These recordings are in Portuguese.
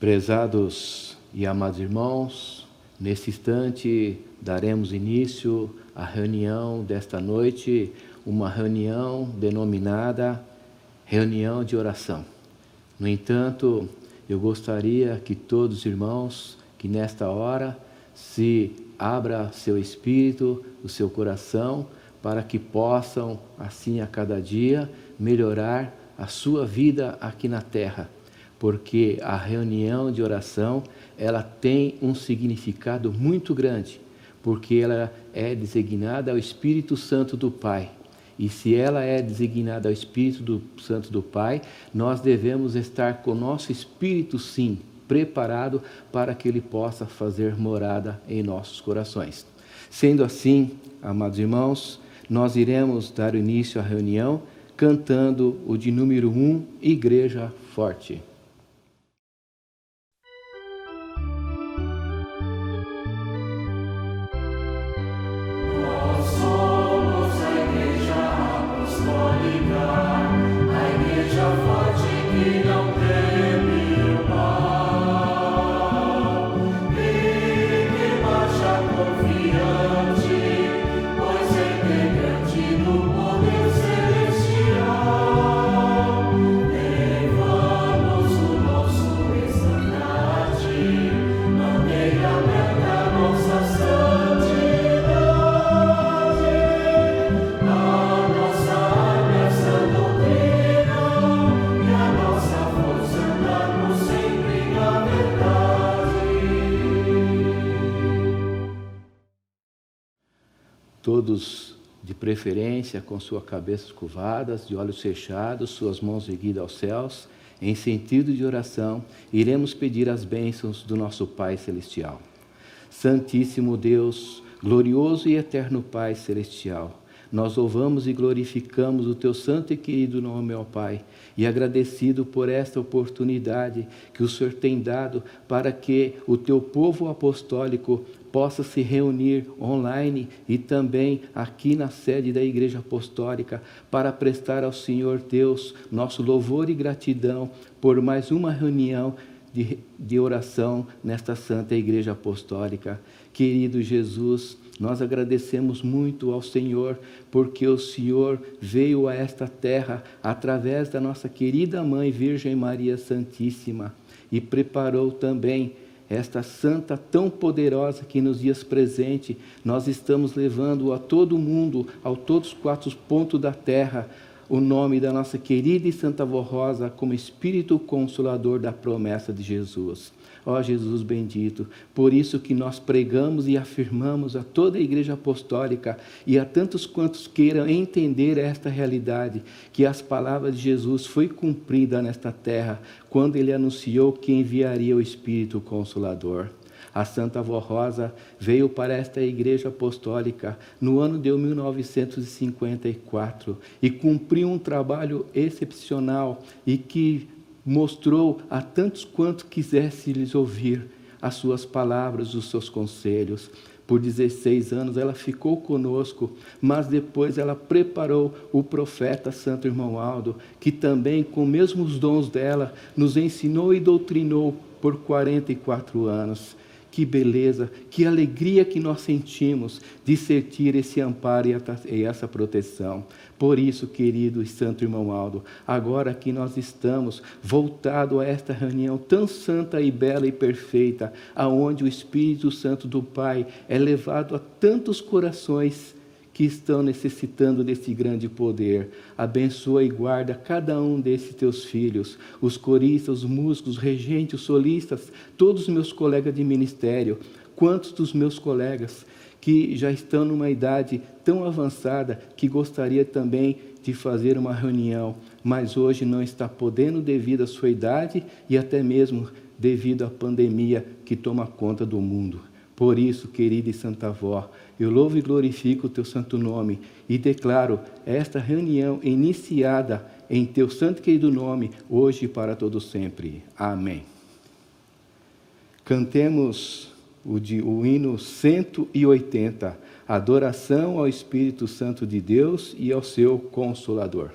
Prezados e amados irmãos, nesse instante daremos início à reunião desta noite, uma reunião denominada reunião de oração. No entanto, eu gostaria que todos os irmãos, que nesta hora se abra seu espírito, o seu coração, para que possam, assim a cada dia, melhorar a sua vida aqui na terra. Porque a reunião de oração, ela tem um significado muito grande, porque ela é designada ao Espírito Santo do Pai. E se ela é designada ao Espírito Santo do Pai, nós devemos estar com o nosso espírito, sim, preparado para que ele possa fazer morada em nossos corações. Sendo assim, amados irmãos, nós iremos dar início à reunião cantando o de número 1, Igreja Forte. Todos, de preferência, com suas cabeças curvadas, de olhos fechados, suas mãos erguidas aos céus, em sentido de oração, iremos pedir as bênçãos do nosso Pai Celestial. Santíssimo Deus, glorioso e eterno Pai Celestial, nós louvamos e glorificamos o Teu santo e querido nome, ó Pai, e agradecido por esta oportunidade que o Senhor tem dado para que o Teu povo apostólico possa se reunir online e também aqui na sede da Igreja Apostólica para prestar ao Senhor Deus nosso louvor e gratidão por mais uma reunião de oração nesta Santa Igreja Apostólica. Querido Jesus, nós agradecemos muito ao Senhor, porque o Senhor veio a esta terra através da nossa querida Mãe Virgem Maria Santíssima e preparou também esta santa tão poderosa que nos dias presentes nós estamos levando a todo mundo, a todos os 4 pontos da terra, o nome da nossa querida e Santa Vó Rosa como Espírito Consolador da promessa de Jesus. Ó Jesus bendito, por isso que nós pregamos e afirmamos a toda a Igreja Apostólica e a tantos quantos queiram entender esta realidade, que as palavras de Jesus foi cumprida nesta terra, quando Ele anunciou que enviaria o Espírito Consolador. A Santa Vó Rosa veio para esta Igreja Apostólica no ano de 1954 e cumpriu um trabalho excepcional e que mostrou a tantos quanto quisesse lhes ouvir as suas palavras, os seus conselhos. Por 16 anos ela ficou conosco, mas depois ela preparou o profeta Santo Irmão Aldo, que também com os mesmos dons dela nos ensinou e doutrinou por 44 anos. Que beleza, que alegria que nós sentimos de sentir esse amparo e essa proteção. Por isso, querido e santo irmão Aldo, agora que nós estamos voltados a esta reunião tão santa e bela e perfeita, aonde o Espírito Santo do Pai é levado a tantos corações que estão necessitando desse grande poder. Abençoa e guarda cada um desses teus filhos, os coristas, os músicos, os regentes, os solistas, todos os meus colegas de ministério, quantos dos meus colegas que já estão numa idade tão avançada que gostaria também de fazer uma reunião, mas hoje não está podendo devido à sua idade e até mesmo devido à pandemia que toma conta do mundo. Por isso, querida e santa avó, eu louvo e glorifico o teu santo nome e declaro esta reunião iniciada em teu santo e querido nome, hoje e para todo sempre. Amém. Cantemos o hino 180, adoração ao Espírito Santo de Deus e ao seu Consolador.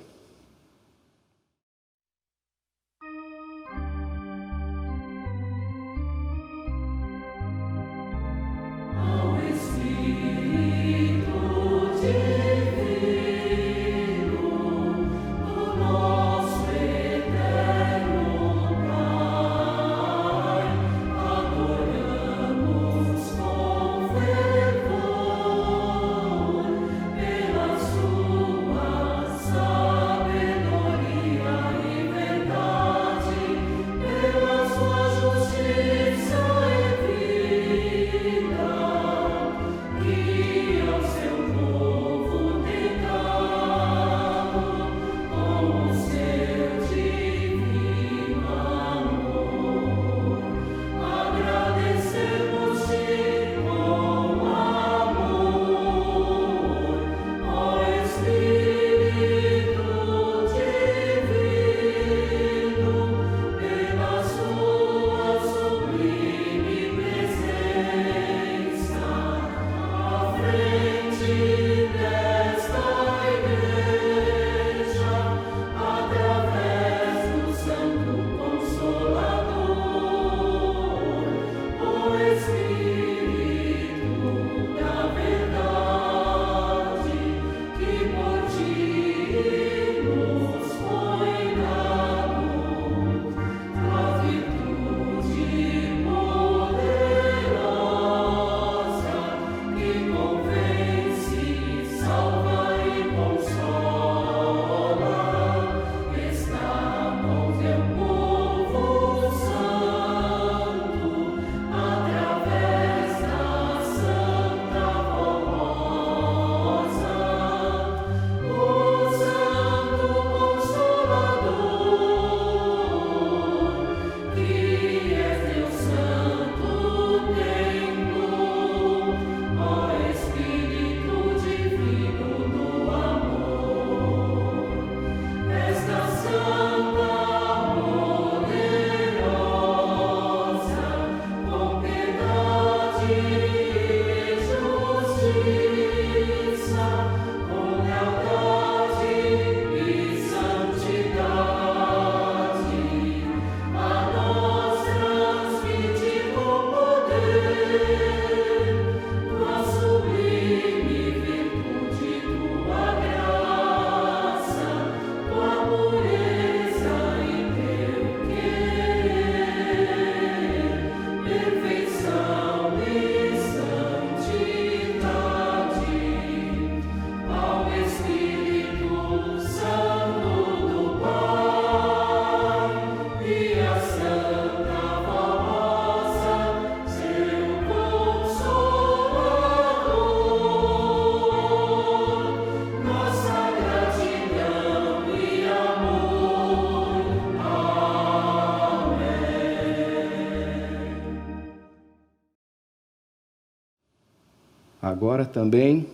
Agora também,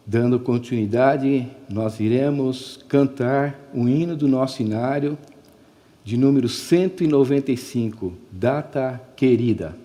dando continuidade, nós iremos cantar o hino do nosso inário, de número 195, Data Querida.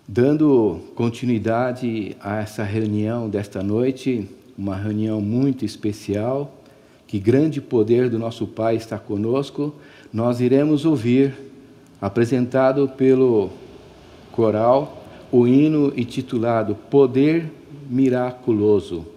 Dando continuidade a essa reunião desta noite, uma reunião muito especial, que grande poder do nosso Pai está conosco, nós iremos ouvir, apresentado pelo coral, o hino intitulado Poder Miraculoso.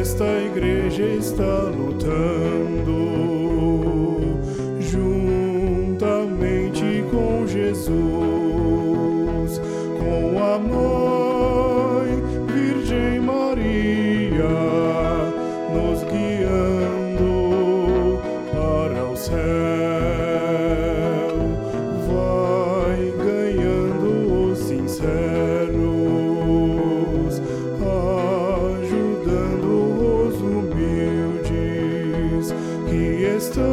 Esta igreja está lutando juntamente com Jesus, com a Mãe Virgem Maria, nos guiando para o céu. Vai ganhando os sinceros, estão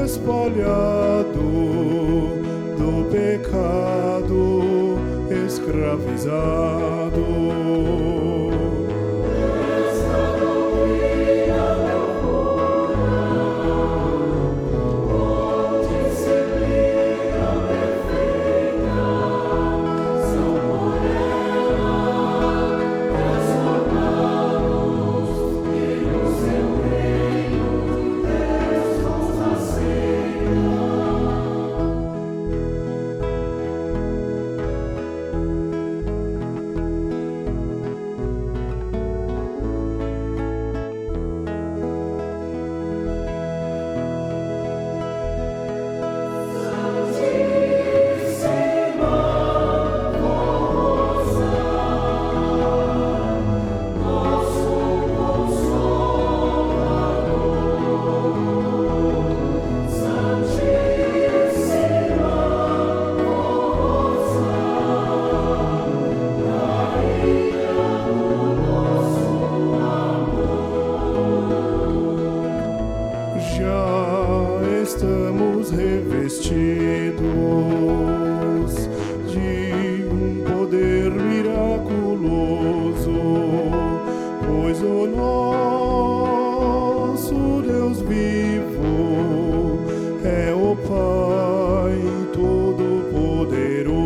espalhados do pecado escravizado. Esta doutrina Pai Todo-Poderoso.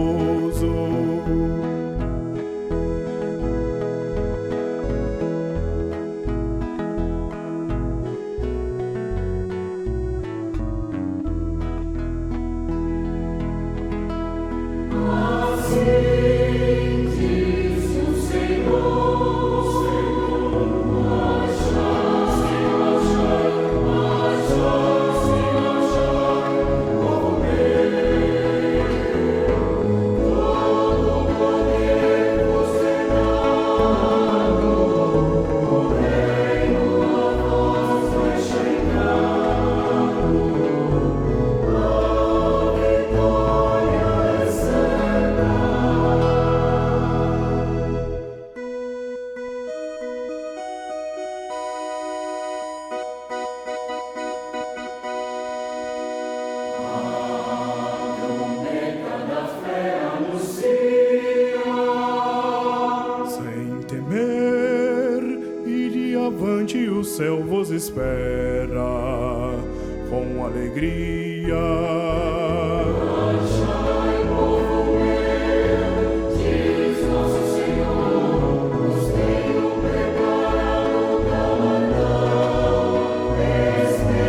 Avante, o céu vos espera com alegria. Marchai, povo meu, diz nosso Senhor, nos tenho preparado galardão esperado.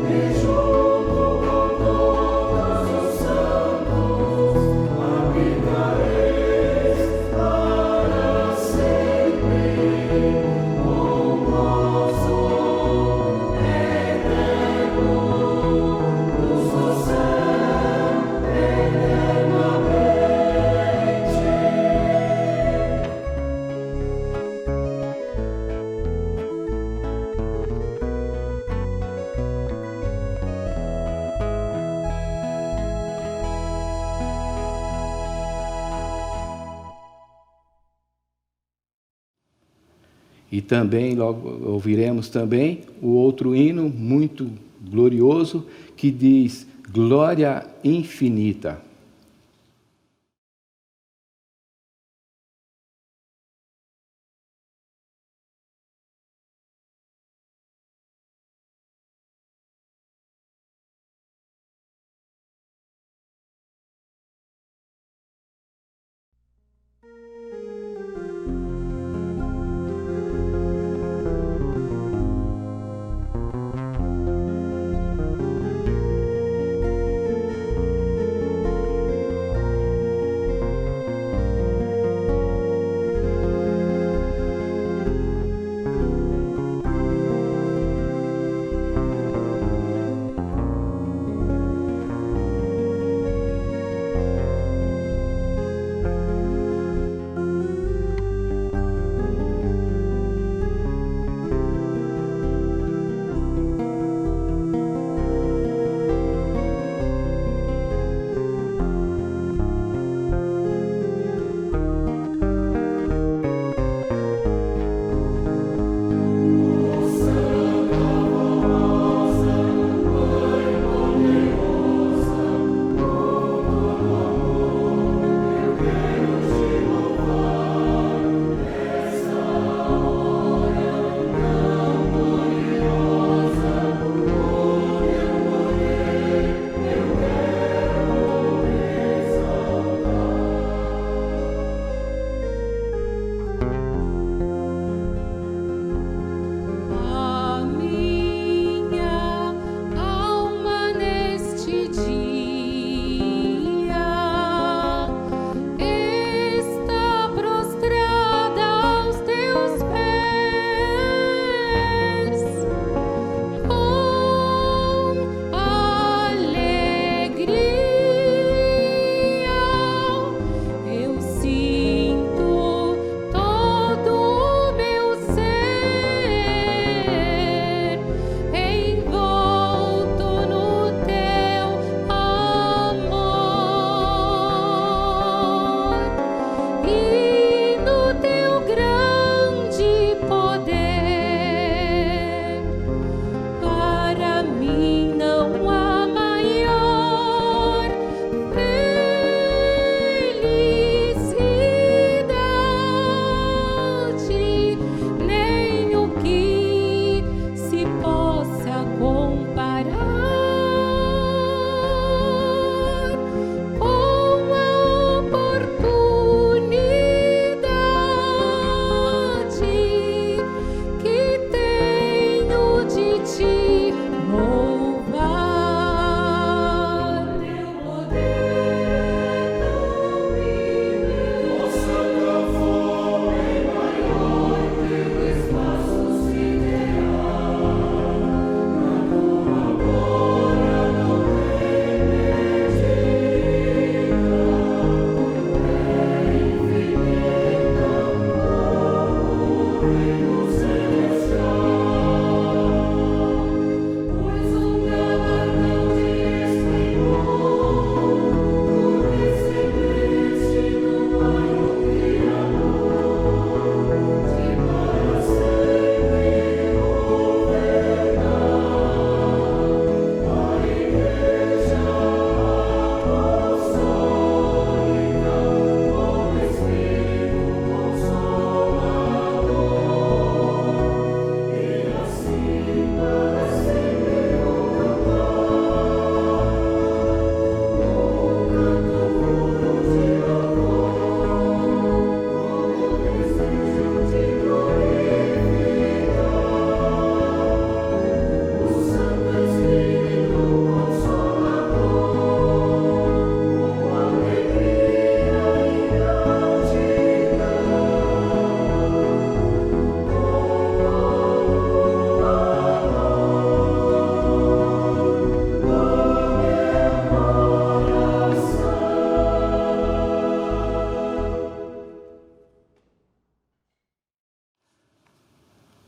Me junto com todos os santos, habitareis para sempre, com gozo eterno, luz do céu eternamente. E também, logo ouviremos também o outro hino muito glorioso que diz Glória Infinita.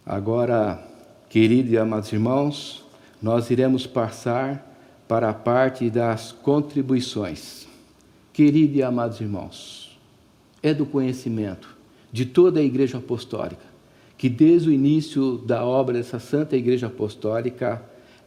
Agora, queridos e amados irmãos, nós iremos passar para a parte das contribuições. Queridos e amados irmãos, é do conhecimento de toda a Igreja Apostólica que desde o início da obra dessa Santa Igreja Apostólica,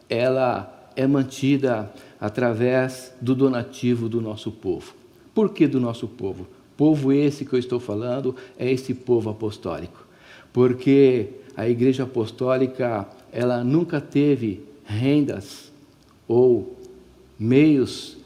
ela é mantida através do donativo do nosso povo. Por que do nosso povo? Povo esse que eu estou falando é esse povo apostólico. Porque a Igreja Apostólica, ela nunca teve rendas ou meios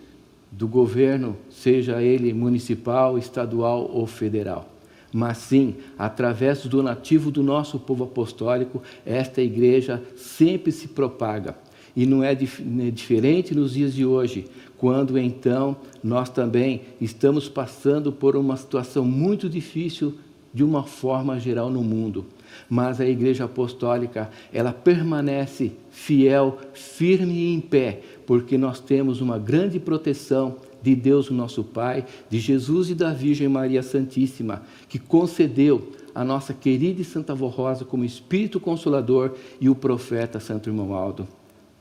do governo, seja ele municipal, estadual ou federal. Mas sim, através do donativo do nosso povo apostólico, esta igreja sempre se propaga. E não é diferente nos dias de hoje, quando então nós também estamos passando por uma situação muito difícil de uma forma geral no mundo. Mas a Igreja Apostólica, ela permanece fiel, firme e em pé, porque nós temos uma grande proteção de Deus, o nosso Pai, de Jesus e da Virgem Maria Santíssima, que concedeu a nossa querida e Santa Avó Rosa como Espírito Consolador e o profeta Santo Irmão Aldo.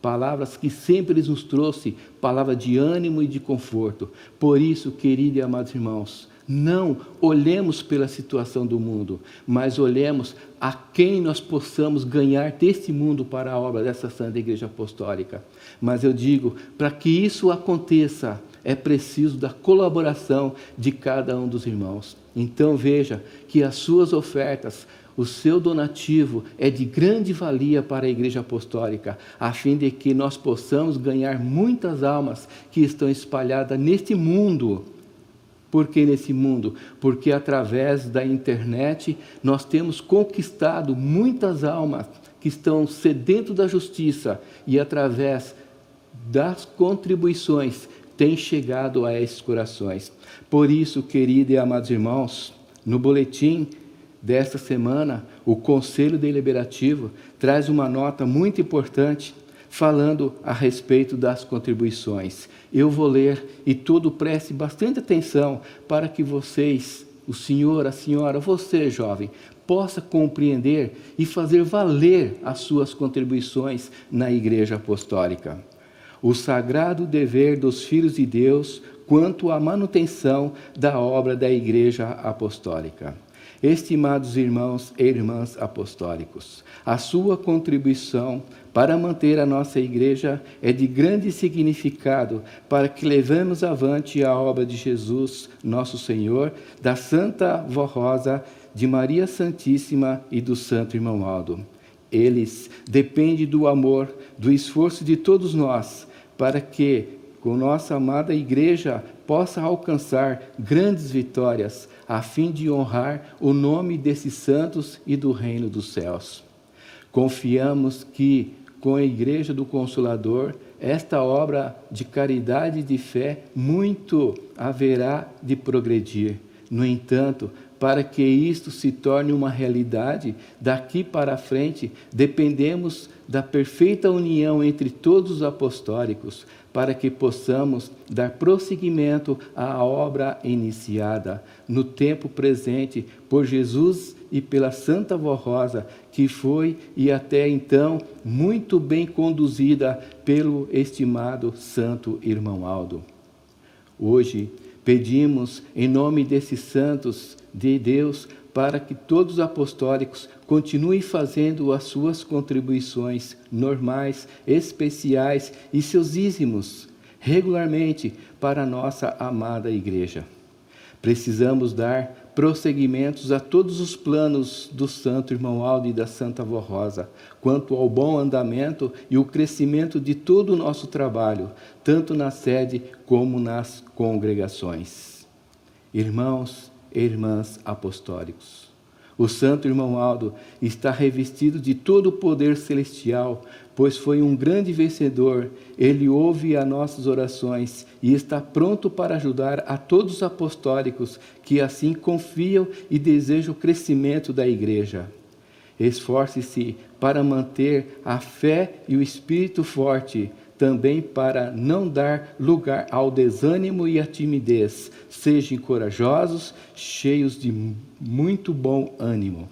Palavras que sempre eles nos trouxe, palavra de ânimo e de conforto. Por isso, queridos e amados irmãos, não olhemos pela situação do mundo, mas olhemos a quem nós possamos ganhar deste mundo para a obra dessa Santa Igreja Apostólica. Mas eu digo, para que isso aconteça, é preciso da colaboração de cada um dos irmãos. Então veja que as suas ofertas, o seu donativo é de grande valia para a Igreja Apostólica, a fim de que nós possamos ganhar muitas almas que estão espalhadas neste mundo. Por que nesse mundo? Porque através da internet nós temos conquistado muitas almas que estão sedentas da justiça e através das contribuições tem chegado a esses corações. Por isso, queridos e amados irmãos, no boletim desta semana, o Conselho Deliberativo traz uma nota muito importante falando a respeito das contribuições. Eu vou ler e todo preste bastante atenção para que vocês, o senhor, a senhora, você jovem, possa compreender e fazer valer as suas contribuições na Igreja Apostólica. O sagrado dever dos filhos de Deus quanto à manutenção da obra da Igreja Apostólica. Estimados irmãos e irmãs apostólicos, a sua contribuição para manter a nossa igreja é de grande significado para que levemos avante a obra de Jesus, nosso Senhor, da Santa Avó Rosa, de Maria Santíssima e do Santo Irmão Aldo. Eles dependem do amor, do esforço de todos nós, para que, com nossa amada igreja, possa alcançar grandes vitórias, a fim de honrar o nome desses santos e do reino dos céus. Confiamos que, com a Igreja do Consolador, esta obra de caridade e de fé muito haverá de progredir. No entanto, para que isto se torne uma realidade, daqui para frente, dependemos da perfeita união entre todos os apostólicos, para que possamos dar prosseguimento à obra iniciada no tempo presente por Jesus e pela Santa Avó Rosa, que foi e até então muito bem conduzida pelo estimado Santo Irmão Aldo. Hoje, pedimos, em nome desses santos de Deus, para que todos os apostólicos continuem fazendo as suas contribuições normais, especiais e seus dízimos regularmente para a nossa amada Igreja. Precisamos dar prosseguimentos a todos os planos do Santo Irmão Aldo e da Santa Avó Rosa, quanto ao bom andamento e o crescimento de todo o nosso trabalho, tanto na sede como nas congregações. Irmãos e irmãs apostólicos, o Santo Irmão Aldo está revestido de todo o poder celestial, pois foi um grande vencedor. Ele ouve as nossas orações e está pronto para ajudar a todos os apostólicos que assim confiam e desejam o crescimento da Igreja. Esforce-se para manter a fé e o espírito forte, também para não dar lugar ao desânimo e à timidez. Sejam corajosos, cheios de muito bom ânimo.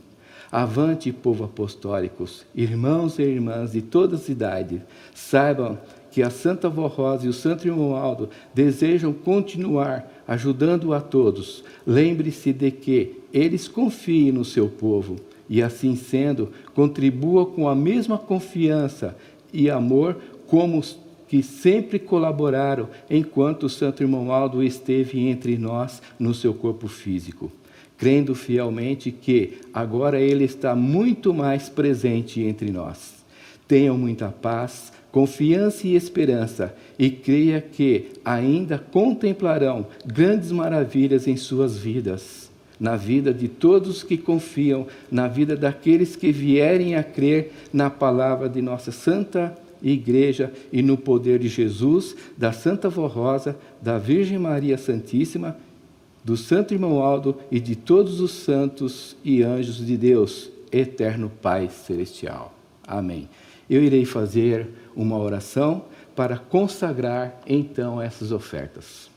Avante, povo apostólicos, irmãos e irmãs de todas as idades, saibam que a Santa Vó Rosa e o Santo Irmão Aldo desejam continuar ajudando a todos. Lembre-se de que eles confiem no seu povo e, assim sendo, contribua com a mesma confiança e amor como os que sempre colaboraram enquanto o Santo Irmão Aldo esteve entre nós no seu corpo físico, crendo fielmente que agora ele está muito mais presente entre nós. Tenham muita paz, confiança e esperança, e creia que ainda contemplarão grandes maravilhas em suas vidas, na vida de todos que confiam, na vida daqueles que vierem a crer na palavra de nossa Santa Igreja e no poder de Jesus, da Santa Vó Rosa, da Virgem Maria Santíssima, do Santo Irmão Aldo e de todos os santos e anjos de Deus, eterno Pai Celestial. Amém. Eu irei fazer uma oração para consagrar então essas ofertas.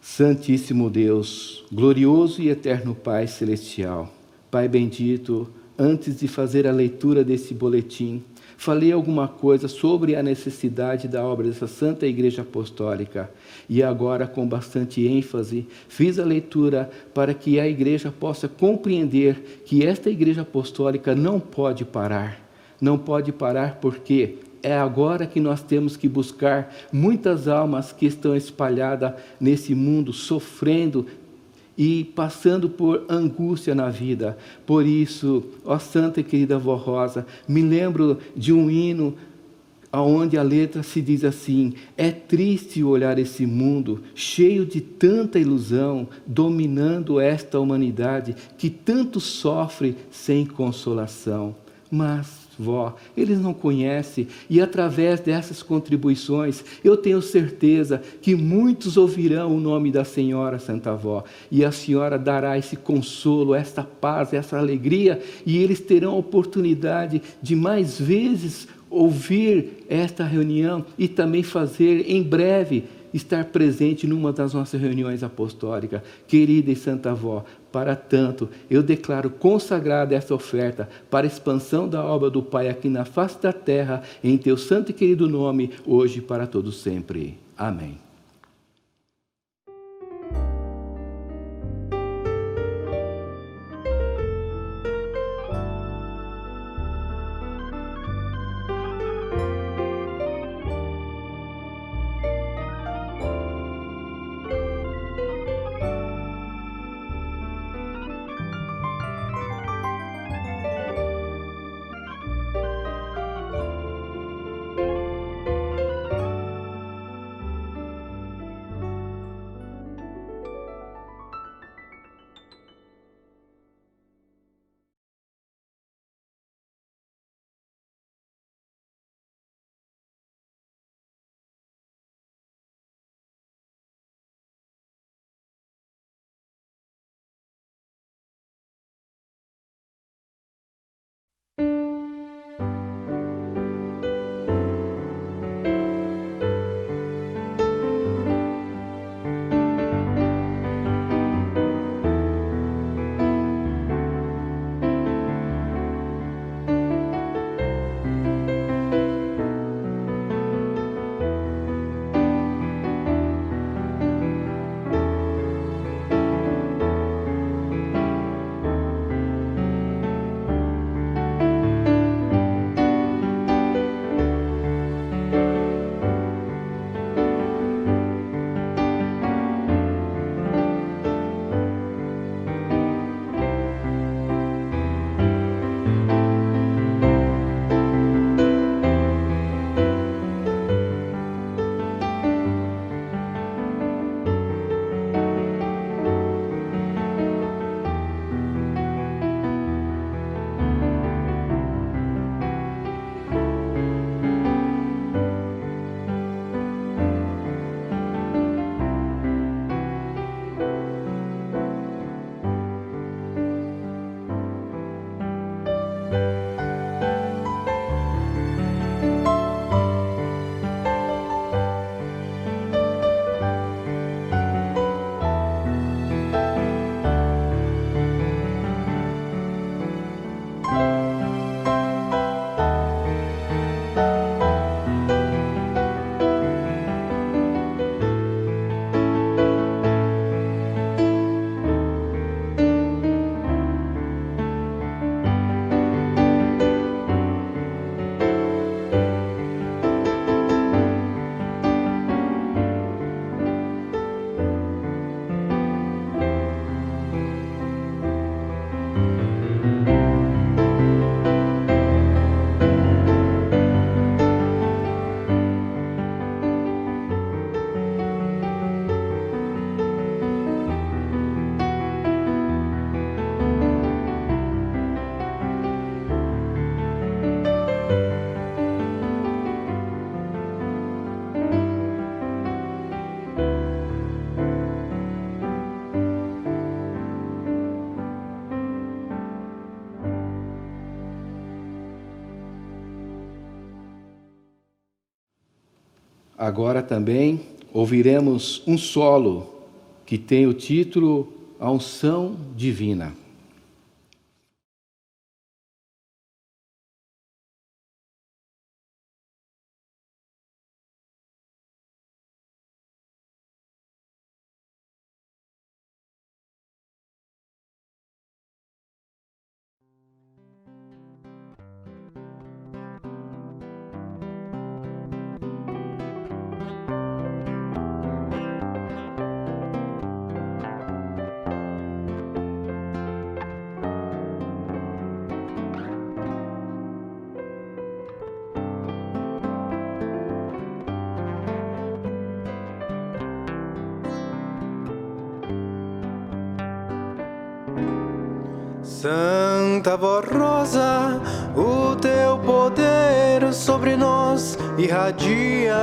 Santíssimo Deus, glorioso e eterno Pai Celestial, Pai bendito, antes de fazer a leitura desse boletim, falei alguma coisa sobre a necessidade da obra dessa Santa Igreja Apostólica e agora, com bastante ênfase, fiz a leitura para que a Igreja possa compreender que esta Igreja Apostólica não pode parar. Não pode parar porque é agora que nós temos que buscar muitas almas que estão espalhadas nesse mundo, sofrendo e passando por angústia na vida. Por isso, ó Santa e querida Vó Rosa, me lembro de um hino onde a letra se diz assim: é triste olhar esse mundo cheio de tanta ilusão, dominando esta humanidade que tanto sofre sem consolação. Mas, vó, eles não conhecem, e através dessas contribuições, eu tenho certeza que muitos ouvirão o nome da Senhora Santa Vó, e a Senhora dará esse consolo, esta paz, essa alegria, e eles terão a oportunidade de mais vezes ouvir esta reunião e também fazer em breve estar presente numa das nossas reuniões apostólicas. Querida e Santa Avó, para tanto, eu declaro consagrada essa oferta para a expansão da obra do Pai aqui na face da terra, em teu santo e querido nome, hoje e para todos sempre. Amém. agora também ouviremos um solo que tem o título A Unção Divina. Santa Voz Rosa, o teu poder sobre nós irradia.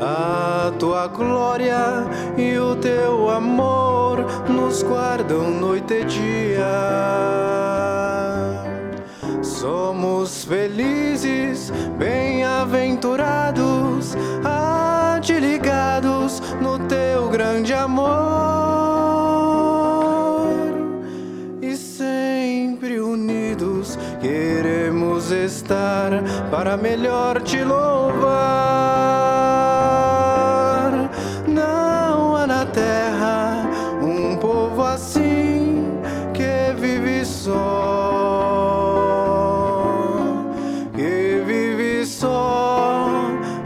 A tua glória e o teu amor nos guardam noite e dia. Somos felizes, bem-aventurados, a ti ligados no teu grande amor. Queremos estar para melhor te louvar. Não há na terra um povo assim que vive só,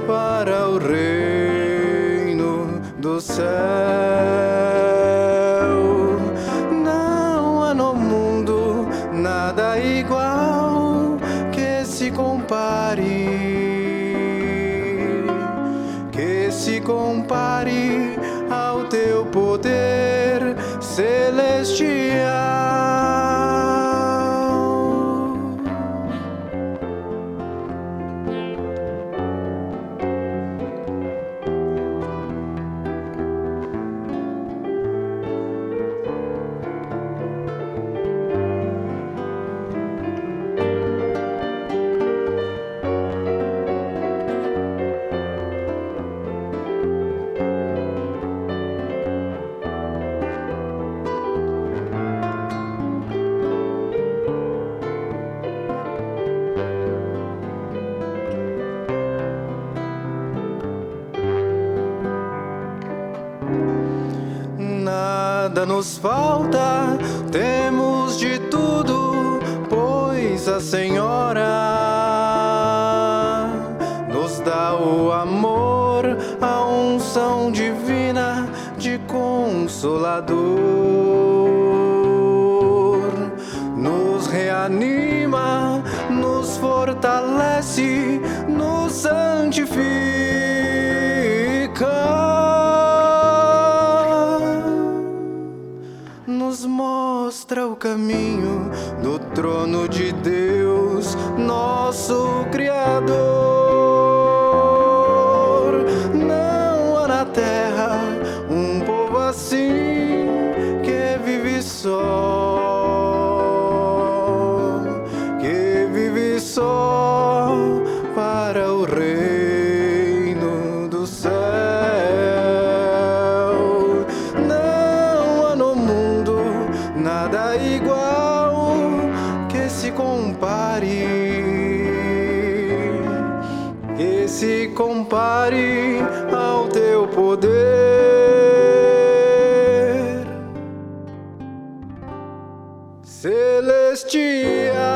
para o reino do céu. Não há no mundo nada igual que se compare ao teu poder celestial. Nada nos falta, temos de tudo, pois a Senhora nos dá o amor, a unção divina de Consolador. Nos reanima, nos fortalece, nos santifica. Nos mostra o caminho do trono de Deus, nosso Criador. Não há na terra um povo assim que vive só, para o reino do céu. Nada igual que se compare ao teu poder celestial.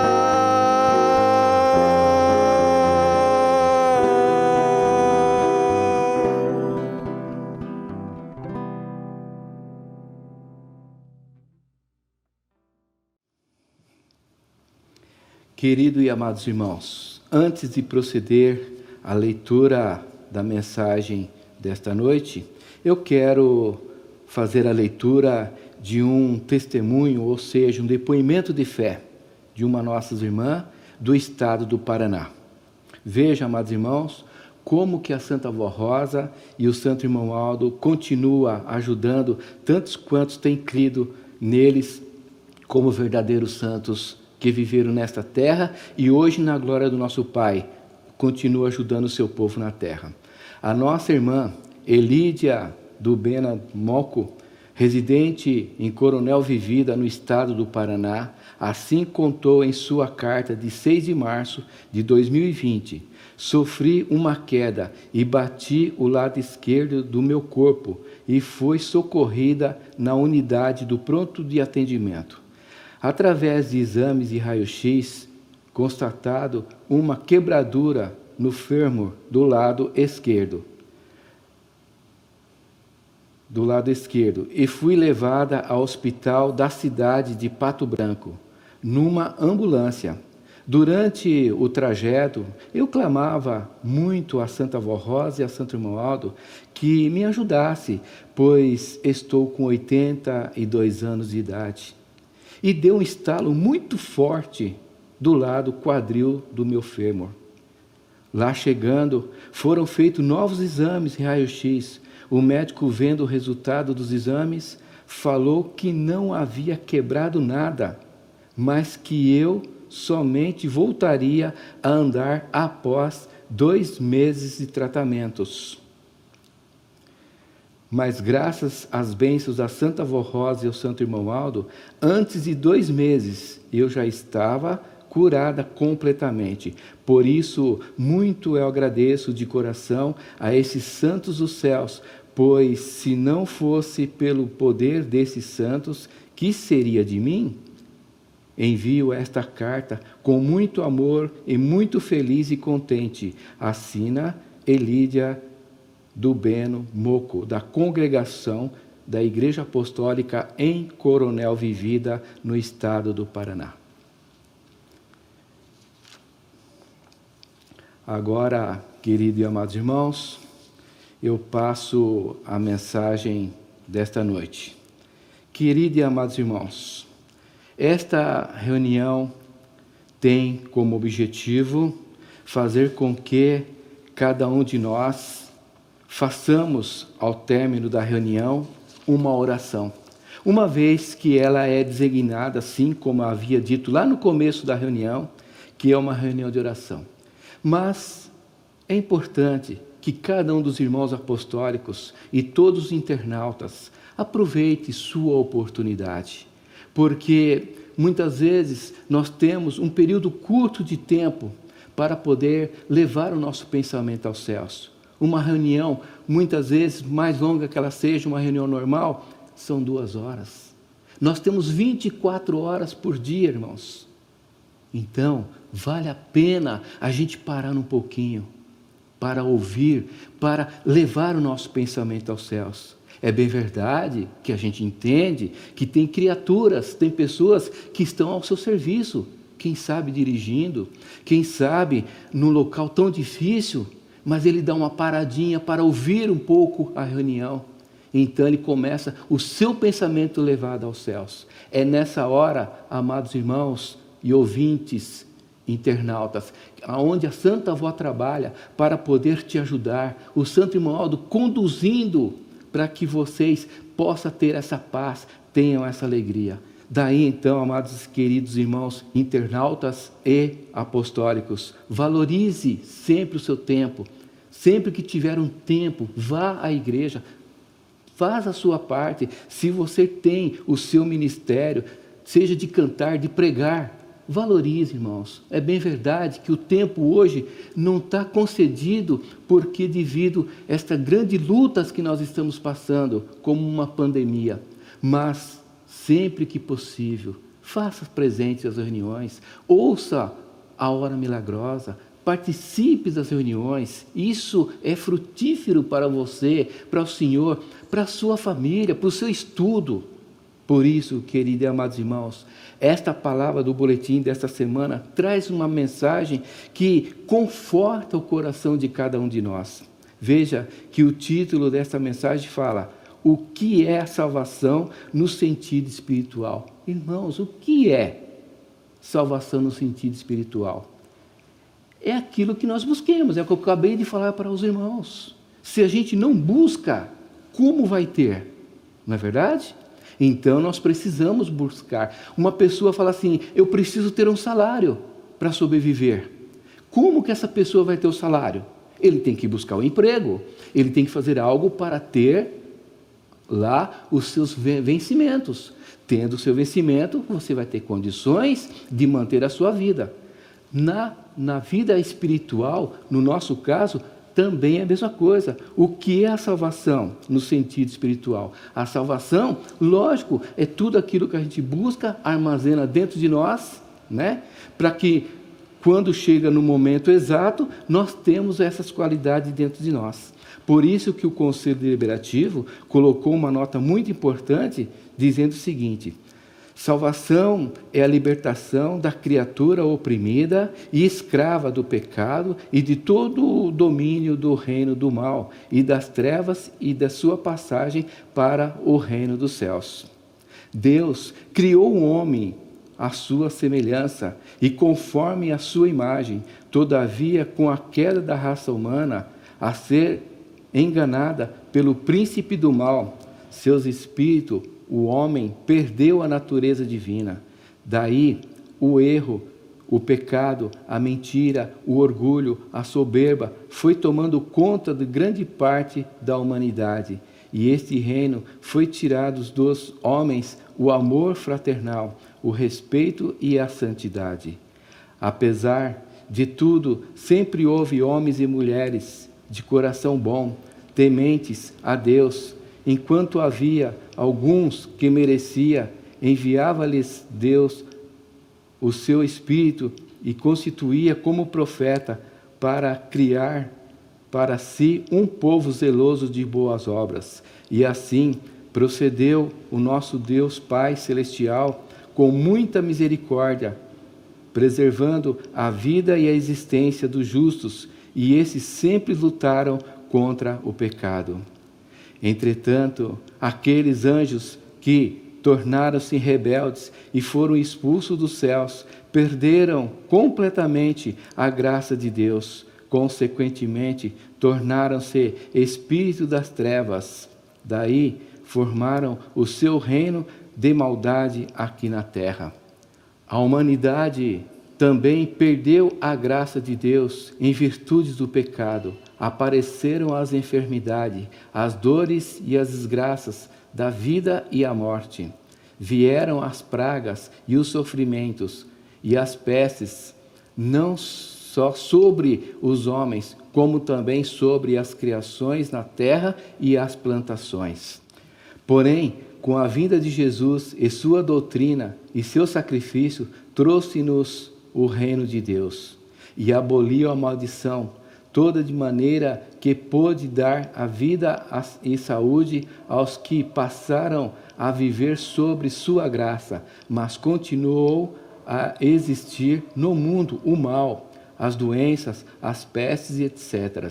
Querido e amados irmãos, antes de proceder à leitura da mensagem desta noite, eu quero fazer a leitura de um testemunho, ou seja, um depoimento de fé de uma nossa irmã do estado do Paraná. Vejam, amados irmãos, como que a Santa Voz Rosa e o Santo Irmão Aldo continua ajudando tantos quantos têm crido neles como verdadeiros santos que viveram nesta terra e hoje na glória do nosso Pai, continua ajudando o seu povo na terra. A nossa irmã Elídia do Bena Moco, residente em Coronel Vivida, no estado do Paraná, assim contou em sua carta de 6 de março de 2020: sofri uma queda e bati o lado esquerdo do meu corpo e fui socorrida na unidade do pronto de atendimento. Através de exames de raio-x, constatado uma quebradura no fêmur do lado esquerdo, e fui levada ao hospital da cidade de Pato Branco, numa ambulância. Durante o trajeto, eu clamava muito a Santa Avó Rosa e a Santo Irmão Aldo que me ajudasse, pois estou com 82 anos de idade. E deu um estalo muito forte do lado quadril do meu fêmur. Lá chegando, foram feitos novos exames e raio-x. O médico, vendo o resultado dos exames, falou que não havia quebrado nada, mas que eu somente voltaria a andar após 2 meses de tratamentos. Mas graças às bênçãos da Santa Avó Rosa e ao Santo Irmão Aldo, antes de 2 meses eu já estava curada completamente. Por isso, muito eu agradeço de coração a esses santos dos céus, pois se não fosse pelo poder desses santos, que seria de mim? Envio esta carta com muito amor e muito feliz e contente. Assina Elídia do Beno Moco, da congregação da Igreja Apostólica em Coronel Vivida, no estado do Paraná. Agora, queridos e amados irmãos, eu passo a mensagem desta noite. Queridos e amados irmãos, esta reunião tem como objetivo fazer com que cada um de nós façamos, ao término da reunião, uma oração. Uma vez que ela é designada, assim como havia dito lá no começo da reunião, que é uma reunião de oração. Mas é importante que cada um dos irmãos apostólicos e todos os internautas aproveite sua oportunidade, porque muitas vezes nós temos um período curto de tempo para poder levar o nosso pensamento aos céus. Uma reunião, muitas vezes, mais longa que ela seja, uma reunião normal, são 2 horas. Nós temos 24 horas por dia, irmãos. Então, vale a pena a gente parar um pouquinho para ouvir, para levar o nosso pensamento aos céus. É bem verdade que a gente entende que tem criaturas, tem pessoas que estão ao seu serviço, quem sabe dirigindo, quem sabe num local tão difícil, mas ele dá uma paradinha para ouvir um pouco a reunião. Então ele começa o seu pensamento levado aos céus. É nessa hora, amados irmãos e ouvintes, internautas, aonde a Santa Avó trabalha para poder te ajudar, o Santo Irmão Aldo conduzindo para que vocês possam ter essa paz, tenham essa alegria. Daí então, amados queridos irmãos internautas e apostólicos, valorize sempre o seu tempo. Sempre que tiver um tempo, vá à igreja, faça a sua parte. Se você tem o seu ministério, seja de cantar, de pregar, valorize, irmãos. É bem verdade que o tempo hoje não está concedido porque devido a esta grande luta que nós estamos passando, como uma pandemia. Mas, sempre que possível, faça presente as reuniões, ouça a hora milagrosa, participe das reuniões. Isso é frutífero para você, para o Senhor, para a sua família, para o seu estudo. Por isso, queridos e amados irmãos, esta palavra do boletim desta semana traz uma mensagem que conforta o coração de cada um de nós. Veja que o título desta mensagem fala: o que é a salvação no sentido espiritual? Irmãos, o que é salvação no sentido espiritual? É aquilo que nós busquemos, é o que eu acabei de falar para os irmãos. Se a gente não busca, como vai ter? Não é verdade? Então nós precisamos buscar. Uma pessoa fala assim: eu preciso ter um salário para sobreviver. Como que essa pessoa vai ter o salário? Ele tem que buscar um emprego, ele tem que fazer algo para ter lá os seus vencimentos. Tendo o seu vencimento, você vai ter condições de manter a sua vida. Na vida espiritual, no nosso caso, também é a mesma coisa. O que é a salvação no sentido espiritual? A salvação, lógico, é tudo aquilo que a gente busca, armazena dentro de nós, né? Para que, quando chega no momento exato, nós temos essas qualidades dentro de nós. Por isso que o Conselho Deliberativo colocou uma nota muito importante, dizendo o seguinte: salvação é a libertação da criatura oprimida e escrava do pecado e de todo o domínio do reino do mal e das trevas e da sua passagem para o reino dos céus. Deus criou o homem à sua semelhança e conforme a sua imagem. Todavia, com a queda da raça humana a ser enganada pelo príncipe do mal, seus espíritos, o homem perdeu a natureza divina. Daí o erro, o pecado, a mentira, o orgulho, a soberba foi tomando conta de grande parte da humanidade. E este reino foi tirado dos homens o amor fraternal, o respeito e a santidade. Apesar de tudo, sempre houve homens e mulheres de coração bom, tementes a Deus. Enquanto havia alguns que merecia, enviava-lhes Deus o seu Espírito e constituía como profeta para criar para si um povo zeloso de boas obras. E assim procedeu o nosso Deus Pai Celestial com muita misericórdia, preservando a vida e a existência dos justos, e esses sempre lutaram contra o pecado. Entretanto, aqueles anjos que tornaram-se rebeldes e foram expulsos dos céus, perderam completamente a graça de Deus. Consequentemente, tornaram-se espíritos das trevas. Daí, formaram o seu reino de maldade aqui na terra. A humanidade também perdeu a graça de Deus em virtude do pecado. Apareceram as enfermidades, as dores e as desgraças da vida e a morte. Vieram as pragas e os sofrimentos e as pestes, não só sobre os homens, como também sobre as criações na terra e as plantações. Porém, com a vinda de Jesus e sua doutrina e seu sacrifício, trouxe-nos o reino de Deus e aboliu a maldição toda, de maneira que pôde dar a vida e saúde aos que passaram a viver sobre sua graça, mas continuou a existir no mundo o mal, as doenças, as pestes e etc.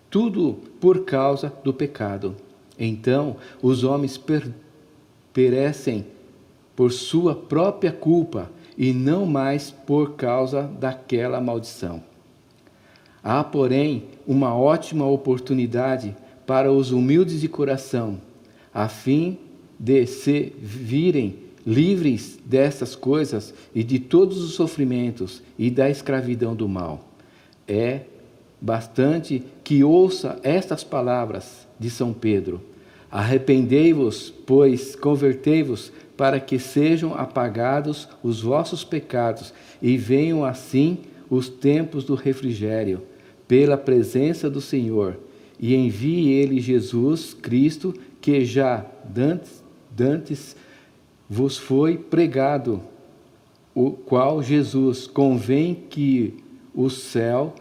Tudo por causa do pecado. Então, os homens perecem por sua própria culpa e não mais por causa daquela maldição. Há, porém, uma ótima oportunidade para os humildes de coração, a fim de se virem livres dessas coisas e de todos os sofrimentos e da escravidão do mal. É bastante que ouça estas palavras de São Pedro: arrependei-vos, pois convertei-vos, para que sejam apagados os vossos pecados e venham assim os tempos do refrigério, pela presença do Senhor, e envie Ele Jesus Cristo, que já dantes vos foi pregado, o qual Jesus convém que o céu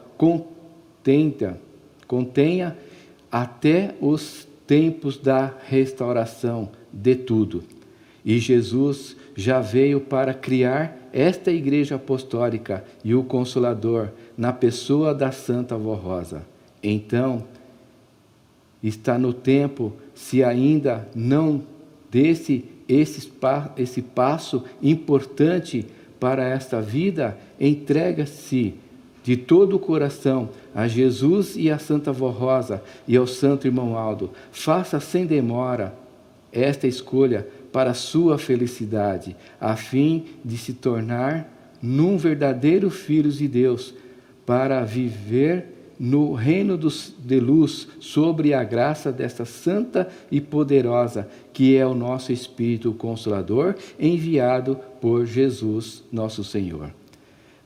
contenha até os tempos da restauração de tudo. E Jesus já veio para criar esta igreja apostólica e o Consolador na pessoa da Santa Vó Rosa. Então, está no tempo, se ainda não desse esse passo importante para esta vida, entrega-se de todo o coração a Jesus e a Santa Vó Rosa e ao Santo Irmão Aldo. Faça sem demora esta escolha para a sua felicidade, a fim de se tornar num verdadeiro filho de Deus, para viver no reino de luz, sobre a graça desta santa e poderosa, que é o nosso Espírito Consolador, enviado por Jesus, nosso Senhor.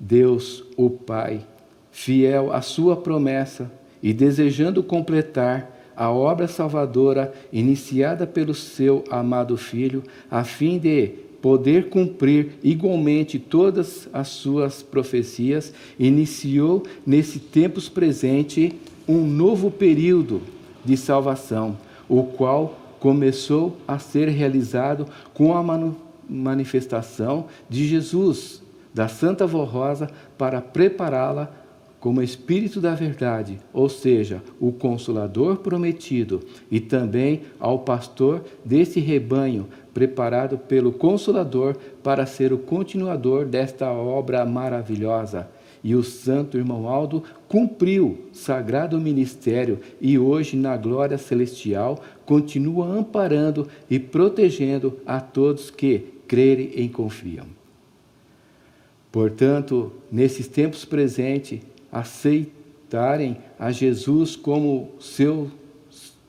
Deus, o Pai, fiel à sua promessa e desejando completar a obra salvadora iniciada pelo seu amado Filho, a fim de poder cumprir igualmente todas as suas profecias, iniciou nesse tempos presente um novo período de salvação, o qual começou a ser realizado com a manifestação de Jesus, da Santa Voz Rosa, para prepará-la como Espírito da Verdade, ou seja, o Consolador prometido, e também ao pastor desse rebanho, preparado pelo Consolador para ser o continuador desta obra maravilhosa. E o santo irmão Aldo cumpriu sagrado ministério e hoje, na glória celestial, continua amparando e protegendo a todos que crerem e confiam. Portanto, nesses tempos presentes, aceitarem a Jesus como seu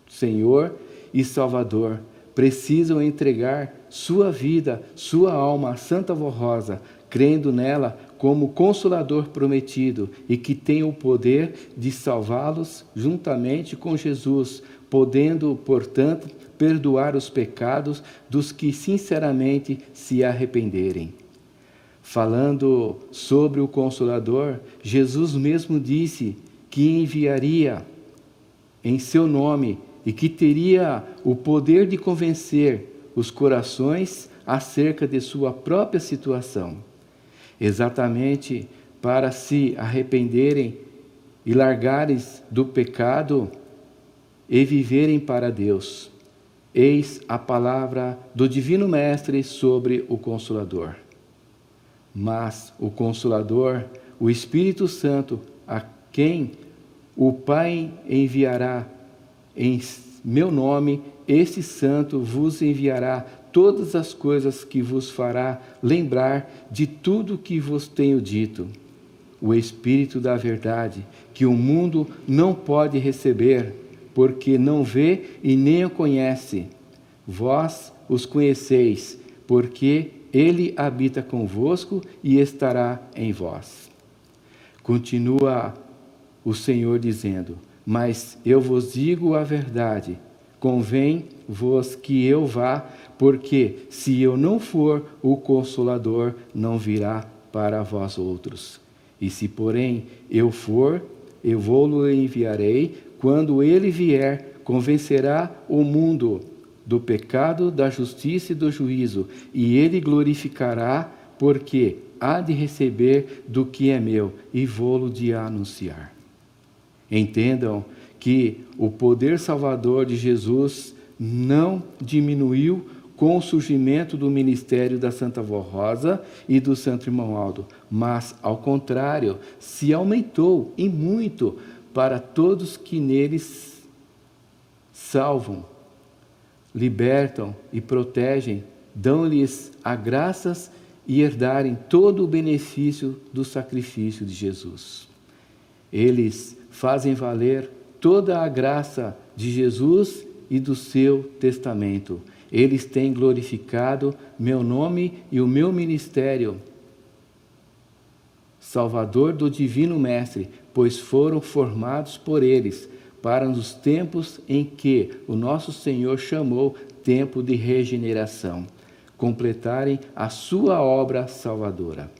Senhor e Salvador, precisam entregar sua vida, sua alma à Santa Voz Rosa, crendo nela como Consolador prometido e que tem o poder de salvá-los juntamente com Jesus, podendo, portanto, perdoar os pecados dos que sinceramente se arrependerem. Falando sobre o Consolador, Jesus mesmo disse que enviaria em seu nome e que teria o poder de convencer os corações acerca de sua própria situação, exatamente para se arrependerem e largarem do pecado e viverem para Deus. Eis a palavra do Divino Mestre sobre o Consolador. Mas o Consolador, o Espírito Santo, a quem o Pai enviará em meu nome, esse Santo vos enviará todas as coisas que vos fará lembrar de tudo que vos tenho dito. O Espírito da Verdade, que o mundo não pode receber, porque não vê e nem o conhece. Vós os conheceis, porque Ele habita convosco e estará em vós. Continua o Senhor dizendo: mas eu vos digo a verdade, convém-vos que eu vá, porque se eu não for, o Consolador não virá para vós outros. E se, porém, eu for, eu vou-lo enviarei. Quando ele vier, convencerá o mundo do pecado, da justiça e do juízo, e ele glorificará, porque há de receber do que é meu, e vou-lo de anunciar. Entendam que o poder salvador de Jesus não diminuiu com o surgimento do ministério da Santa Voz Rosa e do Santo Irmão Aldo, mas, ao contrário, se aumentou e muito para todos que neles salvam, libertam e protegem, dão-lhes a graças e herdarem todo o benefício do sacrifício de Jesus. Eles fazem valer toda a graça de Jesus e do seu testamento. Eles têm glorificado meu nome e o meu ministério, Salvador do Divino Mestre, pois foram formados por eles, para nos tempos em que o nosso Senhor chamou tempo de regeneração, completarem a sua obra salvadora.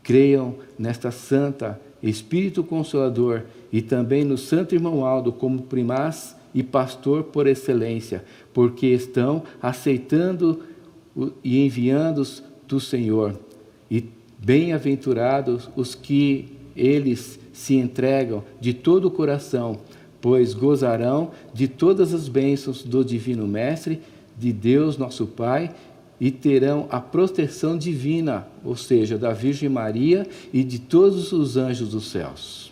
Creiam nesta Santa Espírito Consolador e também no Santo Irmão Aldo como primaz e pastor por excelência, porque estão aceitando e enviando-os do Senhor. E bem-aventurados os que eles se entregam de todo o coração, pois gozarão de todas as bênçãos do Divino Mestre, de Deus nosso Pai, e terão a proteção divina, ou seja, da Virgem Maria e de todos os anjos dos céus.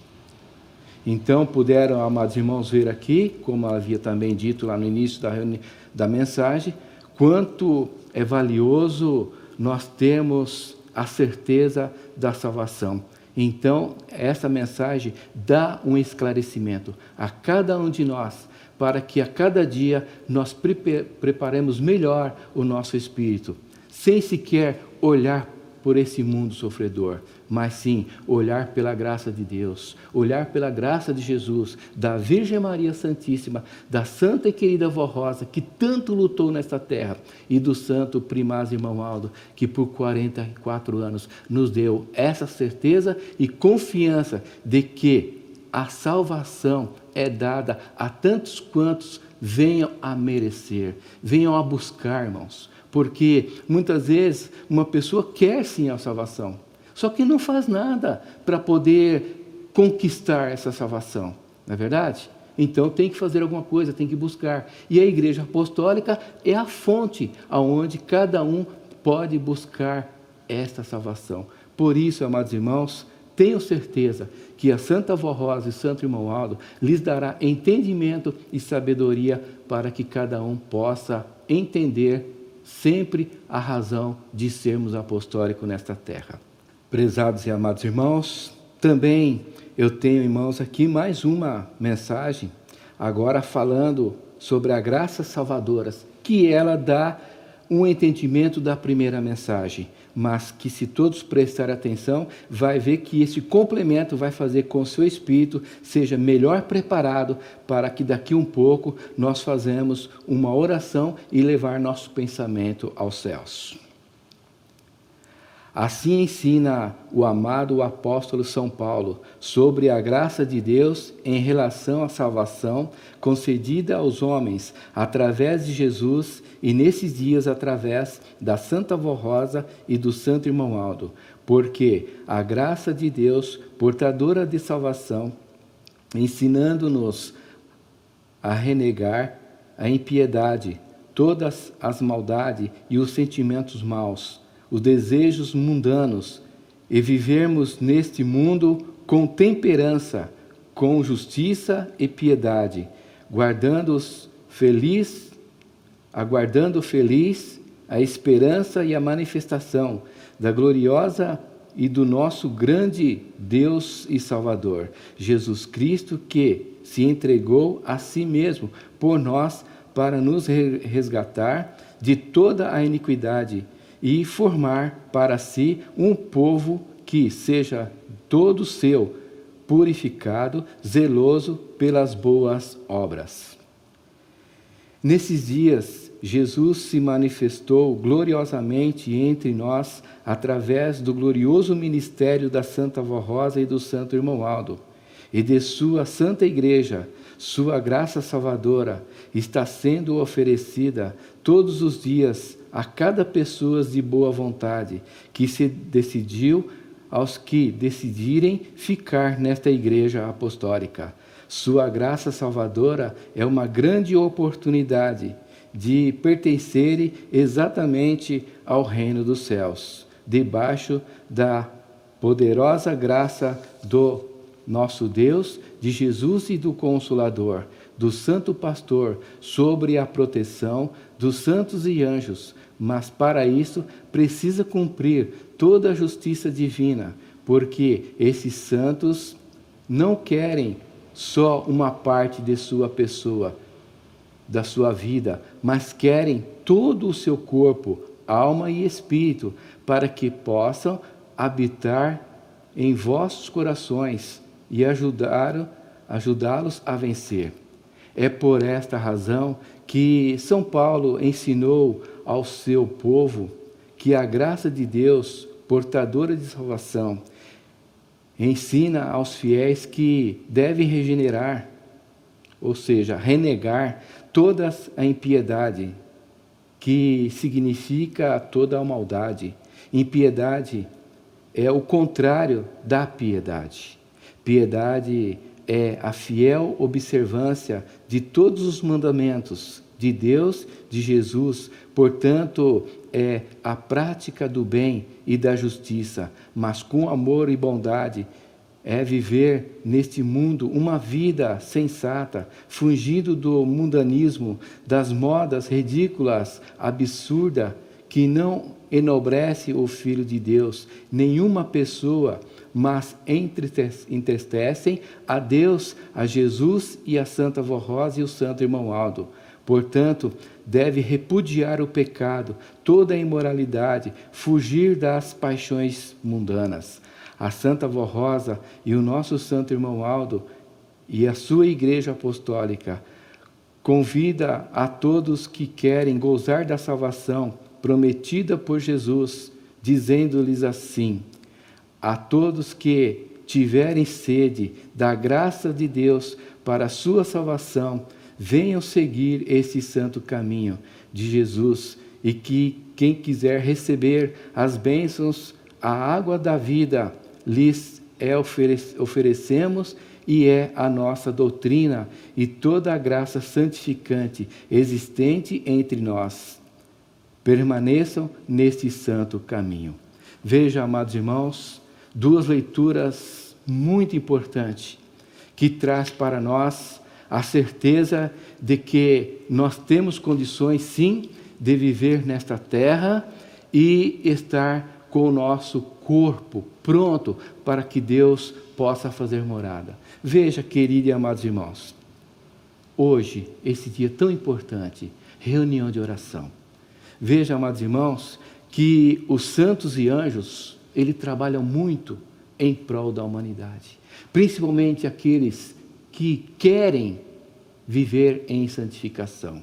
Então, puderam, amados irmãos, ver aqui, como havia também dito lá no início da mensagem, quanto é valioso nós termos a certeza da salvação. Então, essa mensagem dá um esclarecimento a cada um de nós, para que a cada dia nós preparemos melhor o nosso espírito, sem sequer olhar por esse mundo sofredor, mas sim olhar pela graça de Deus, olhar pela graça de Jesus, da Virgem Maria Santíssima, da Santa e querida Vó Rosa, que tanto lutou nesta terra, e do Santo Primaz Irmão Aldo, que por 44 anos nos deu essa certeza e confiança de que a salvação é dada a tantos quantos venham a merecer, venham a buscar, irmãos. Porque muitas vezes uma pessoa quer sim a salvação, só que não faz nada para poder conquistar essa salvação, não é verdade? Então tem que fazer alguma coisa, tem que buscar. E a Igreja Apostólica é a fonte aonde cada um pode buscar esta salvação. Por isso, amados irmãos, tenho certeza que a Santa Vó Rosa e Santo Irmão Aldo lhes dará entendimento e sabedoria para que cada um possa entender sempre a razão de sermos apostólicos nesta terra. Prezados e amados irmãos, também eu tenho, irmãos, aqui mais uma mensagem, agora falando sobre a graça salvadora, que ela dá um entendimento da primeira mensagem, mas que se todos prestarem atenção, vai ver que esse complemento vai fazer com que o seu espírito seja melhor preparado para que daqui um pouco nós fazemos uma oração e levar nosso pensamento aos céus. Assim ensina o amado apóstolo São Paulo sobre a graça de Deus em relação à salvação concedida aos homens através de Jesus e nesses dias através da Santa Vó Rosa e do Santo Irmão Aldo, porque a graça de Deus, portadora de salvação, ensinando-nos a renegar a impiedade, todas as maldades e os sentimentos maus, os desejos mundanos, e vivermos neste mundo com temperança, com justiça e piedade, aguardando feliz a esperança e a manifestação da gloriosa e do nosso grande Deus e Salvador, Jesus Cristo, que se entregou a si mesmo por nós para nos resgatar de toda a iniquidade e formar para si um povo que seja todo seu, purificado, zeloso pelas boas obras. Nesses dias, Jesus se manifestou gloriosamente entre nós através do glorioso ministério da Santa Vó Rosa e do Santo Irmão Aldo, e de sua Santa Igreja. Sua graça salvadora está sendo oferecida todos os dias a cada pessoa de boa vontade que se decidiu, aos que decidirem ficar nesta Igreja Apostólica. Sua graça salvadora é uma grande oportunidade de pertencerem exatamente ao reino dos céus, debaixo da poderosa graça do nosso Deus, de Jesus e do Consolador, do Santo Pastor, sobre a proteção dos santos e anjos. Mas para isso precisa cumprir toda a justiça divina, porque esses santos não querem só uma parte de sua pessoa, da sua vida, mas querem todo o seu corpo, alma e espírito, para que possam habitar em vossos corações e ajudá-los a vencer. É por esta razão que São Paulo ensinou ao seu povo que a graça de Deus, portadora de salvação, ensina aos fiéis que devem regenerar, ou seja, renegar toda a impiedade, que significa toda a maldade. Impiedade é o contrário da piedade. Piedade é a fiel observância de todos os mandamentos de Deus, de Jesus. Portanto, é a prática do bem e da justiça, mas com amor e bondade. É viver neste mundo uma vida sensata, fugindo do mundanismo, das modas ridículas, absurdas, que não enobrece o Filho de Deus, nenhuma pessoa, mas entristecem a Deus, a Jesus e a Santa Vó Rosa e o Santo Irmão Aldo. Portanto, deve repudiar o pecado, toda a imoralidade, fugir das paixões mundanas. A Santa Vó Rosa e o nosso Santo Irmão Aldo e a sua Igreja Apostólica convida a todos que querem gozar da salvação prometida por Jesus, dizendo-lhes assim: a todos que tiverem sede da graça de Deus para a sua salvação, venham seguir esse santo caminho de Jesus, e que quem quiser receber as bênçãos, a água da vida, lhes oferecemos, e é a nossa doutrina e toda a graça santificante existente entre nós. Permaneçam neste santo caminho. Veja, amados irmãos, duas leituras muito importantes, que traz para nós a certeza de que nós temos condições, sim, de viver nesta terra e estar com o nosso corpo pronto para que Deus possa fazer morada. Veja, queridos e amados irmãos, hoje, esse dia tão importante, reunião de oração. Veja, amados irmãos, que os santos e anjos, eles trabalham muito em prol da humanidade, principalmente aqueles que querem viver em santificação.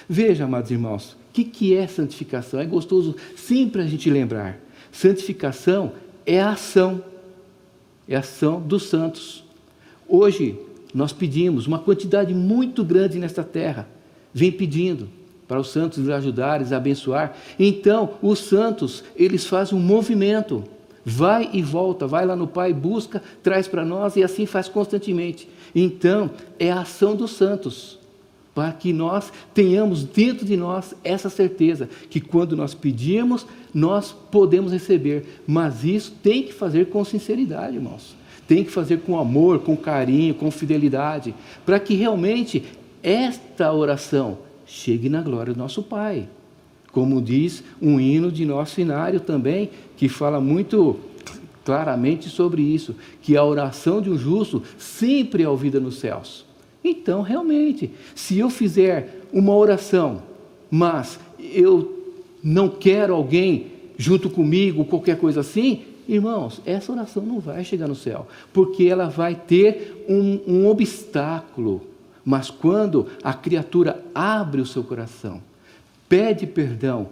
Veja, amados irmãos, o que é santificação? É gostoso sempre a gente lembrar. Santificação é a ação dos santos. Hoje, nós pedimos uma quantidade muito grande nesta terra, vem pedindo para os santos nos ajudarem, abençoar. Então, os santos, eles fazem um movimento, vai e volta, vai lá no Pai, busca, traz para nós, e assim faz constantemente. Então, é a ação dos santos, para que nós tenhamos dentro de nós essa certeza, que quando nós pedimos, nós podemos receber. Mas isso tem que fazer com sinceridade, irmãos. Tem que fazer com amor, com carinho, com fidelidade, para que realmente esta oração chegue na glória do nosso Pai. Como diz um hino de nosso inário também, que fala muito claramente sobre isso, que a oração de um justo sempre é ouvida nos céus. Então, realmente, se eu fizer uma oração, mas eu não quero alguém junto comigo, qualquer coisa assim, irmãos, essa oração não vai chegar no céu, porque ela vai ter um obstáculo. Mas quando a criatura abre o seu coração, pede perdão,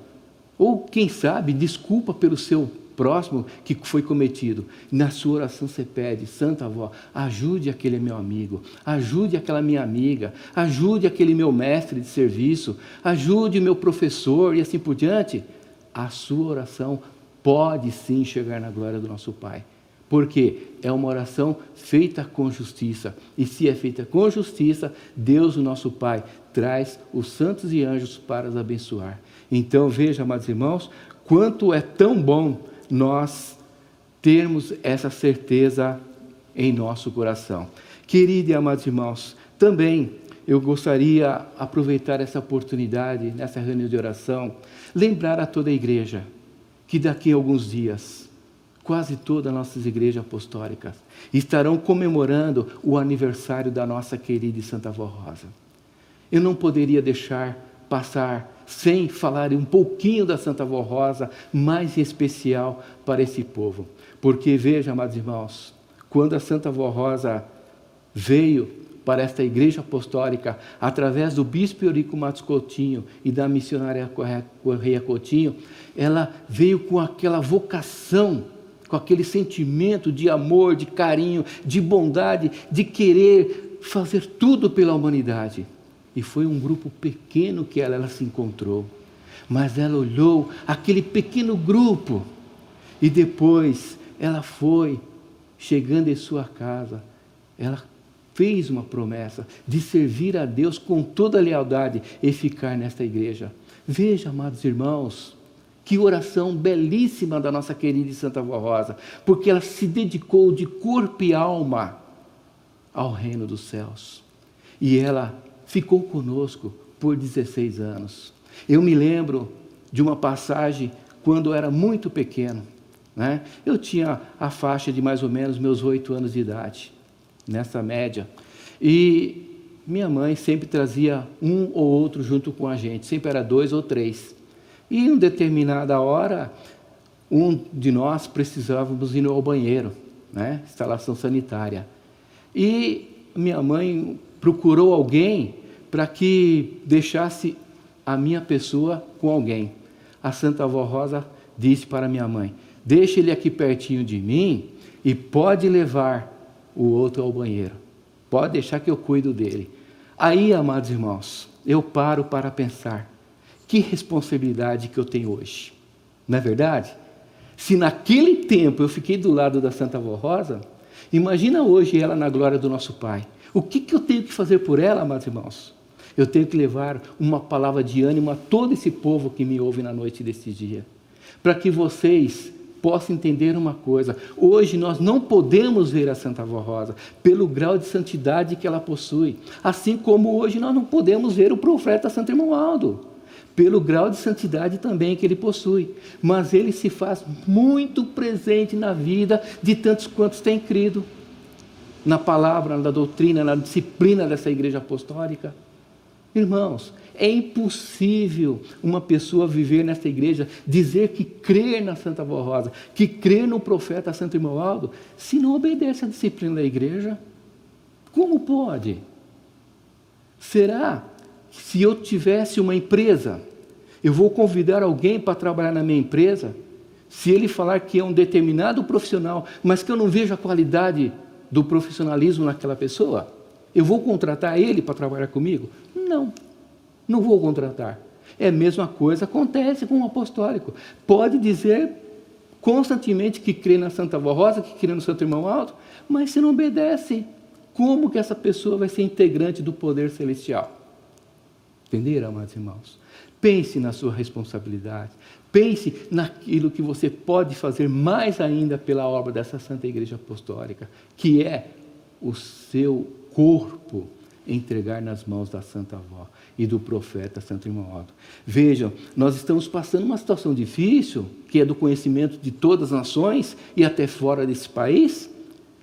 ou quem sabe, desculpa pelo seu próximo que foi cometido, na sua oração você pede: Santa Avó, ajude aquele meu amigo, ajude aquela minha amiga, ajude aquele meu mestre de serviço, ajude o meu professor, e assim por diante. A sua oração pode sim chegar na glória do nosso Pai, porque é uma oração feita com justiça, e se é feita com justiça, Deus, o nosso Pai, traz os santos e anjos para os abençoar. Então veja, amados irmãos, quanto é tão bom nós termos essa certeza em nosso coração. Queridos e amados irmãos, também eu gostaria de aproveitar essa oportunidade, nessa reunião de oração, lembrar a toda a igreja, que daqui a alguns dias, quase todas as nossas igrejas apostólicas estarão comemorando o aniversário da nossa querida e Santa Vó Rosa. Eu não poderia deixar passar sem falar um pouquinho da Santa Vó Rosa, mais em especial para esse povo. Porque veja, amados irmãos, quando a Santa Vó Rosa veio para esta igreja apostólica, através do bispo Eurico Matos Coutinho e da missionária Correia Coutinho, ela veio com aquela vocação, com aquele sentimento de amor, de carinho, de bondade, de querer fazer tudo pela humanidade. E foi um grupo pequeno que ela se encontrou, mas ela olhou aquele pequeno grupo, e depois ela foi, chegando em sua casa, ela fez uma promessa de servir a Deus com toda a lealdade e ficar nesta igreja. Veja, amados irmãos, que oração belíssima da nossa querida e Santa Vó Rosa, porque ela se dedicou de corpo e alma ao reino dos céus, e ela ficou conosco por 16 anos. Eu me lembro de uma passagem quando eu era muito pequeno, né? Eu tinha a faixa de mais ou menos meus 8 anos de idade, nessa média. E minha mãe sempre trazia um ou outro junto com a gente, sempre era 2 ou 3. E em determinada hora, um de nós precisávamos ir ao banheiro, né? Instalação sanitária. E minha mãe procurou alguém para que deixasse a minha pessoa com alguém. A Santa Avó Rosa disse para minha mãe: deixe ele aqui pertinho de mim e pode levar o outro ao banheiro. Pode deixar que eu cuido dele. Aí, amados irmãos, eu paro para pensar, que responsabilidade que eu tenho hoje. Não é verdade? Se naquele tempo eu fiquei do lado da Santa Avó Rosa, imagina hoje ela na glória do nosso Pai. O que eu tenho que fazer por ela, amados irmãos? Eu tenho que levar uma palavra de ânimo a todo esse povo que me ouve na noite desse dia. Para que vocês possam entender uma coisa. Hoje nós não podemos ver a Santa Avó Rosa pelo grau de santidade que ela possui. Assim como hoje nós não podemos ver o profeta Santo Irmão pelo grau de santidade também que ele possui. Mas ele se faz muito presente na vida de tantos quantos têm crido na palavra, na doutrina, na disciplina dessa igreja apostólica. Irmãos, é impossível uma pessoa viver nessa igreja, dizer que crê na Santa Avó Rosa, que crê no profeta Santo Irmão Aldo, se não obedece à disciplina da igreja. Como pode? Será que se eu tivesse uma empresa, eu vou convidar alguém para trabalhar na minha empresa, se ele falar que é um determinado profissional, mas que eu não vejo a qualidade do profissionalismo naquela pessoa, eu vou contratar ele para trabalhar comigo? Não vou contratar. É a mesma coisa acontece com o apostólico. Pode dizer constantemente que crê na Santa Avó Rosa, que crê no Santo Irmão Aldo, mas se não obedece, como que essa pessoa vai ser integrante do poder celestial? Entenderam, amados irmãos? Pense na sua responsabilidade. Pense naquilo que você pode fazer mais ainda pela obra dessa Santa Igreja Apostólica, que é o seu corpo entregar nas mãos da Santa Avó e do profeta Santo Irmão Aldo. Vejam, nós estamos passando uma situação difícil, que é do conhecimento de todas as nações e até fora desse país,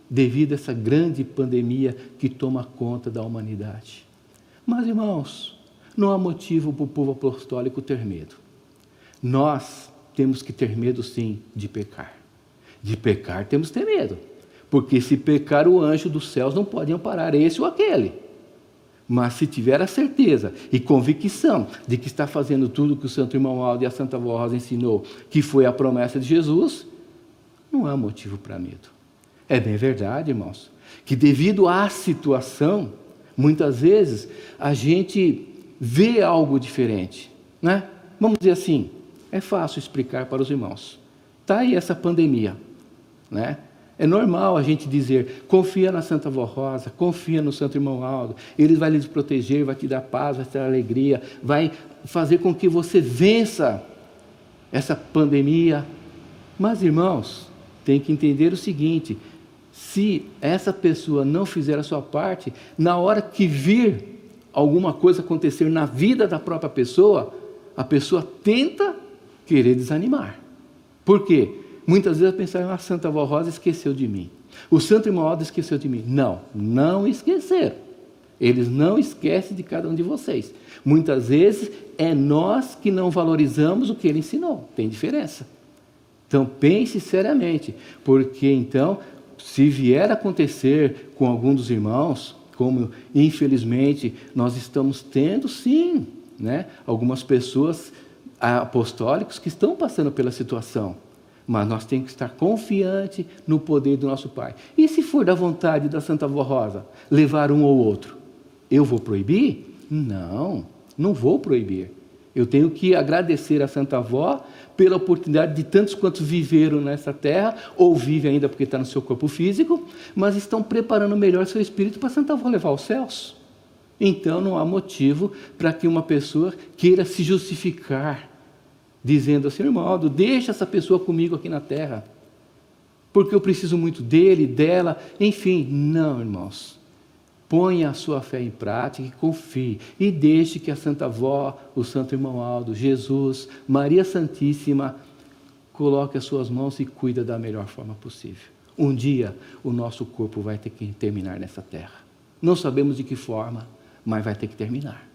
devido a essa grande pandemia que toma conta da humanidade. Mas, irmãos, não há motivo para o povo apostólico ter medo. Nós temos que ter medo, sim, de pecar. De pecar temos que ter medo, porque se pecar, o anjo dos céus não pode amparar esse ou aquele. Mas se tiver a certeza e convicção de que está fazendo tudo que o Santo Irmão Aldo e a Santa Avó Rosa ensinou, que foi a promessa de Jesus, não há motivo para medo. É bem verdade, irmãos, que devido à situação, muitas vezes a gente vê algo diferente, né? Vamos dizer assim, é fácil explicar para os irmãos. Está aí essa pandemia, né? É normal a gente dizer, confia na Santa Avó Rosa, confia no Santo Irmão Aldo, ele vai lhe proteger, vai te dar paz, vai te dar alegria, vai fazer com que você vença essa pandemia. Mas, irmãos, tem que entender o seguinte, se essa pessoa não fizer a sua parte, na hora que vir alguma coisa acontecer na vida da própria pessoa, a pessoa tenta querer desanimar. Por quê? Muitas vezes pensaram, a Santa Avó Rosa esqueceu de mim. O Santo Irmão Aldo esqueceu de mim. Não esqueceram. Eles não esquecem de cada um de vocês. Muitas vezes é nós que não valorizamos o que ele ensinou. Tem diferença. Então pense seriamente, porque então, se vier a acontecer com algum dos irmãos, como infelizmente nós estamos tendo, sim, né, algumas pessoas apostólicos que estão passando pela situação. Mas nós temos que estar confiantes no poder do nosso Pai. E se for da vontade da Santa Avó Rosa, levar um ou outro, eu vou proibir? Não vou proibir. Eu tenho que agradecer a Santa Avó pela oportunidade de tantos quantos viveram nessa terra, ou vivem ainda porque está no seu corpo físico, mas estão preparando melhor seu espírito para a Santa Avó levar aos céus. Então não há motivo para que uma pessoa queira se justificar, dizendo assim, irmão Aldo, deixa essa pessoa comigo aqui na terra, porque eu preciso muito dele, dela, enfim. Não, irmãos. Ponha a sua fé em prática e confie. E deixe que a Santa Avó, o Santo Irmão Aldo, Jesus, Maria Santíssima, coloque as suas mãos e cuida da melhor forma possível. Um dia o nosso corpo vai ter que terminar nessa terra. Não sabemos de que forma, mas vai ter que terminar.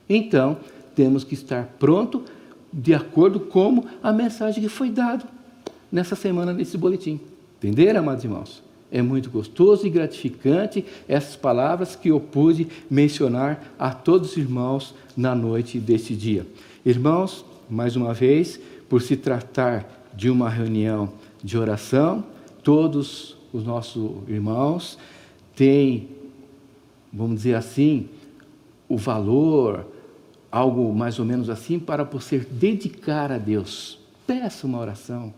Então, temos que estar pronto de acordo com a mensagem que foi dada nessa semana, nesse boletim. Entenderam, amados irmãos? É muito gostoso e gratificante essas palavras que eu pude mencionar a todos os irmãos na noite desse dia. Irmãos, mais uma vez, por se tratar de uma reunião de oração, todos os nossos irmãos têm, vamos dizer assim, o valor, algo mais ou menos assim, para você dedicar a Deus. Peça uma oração.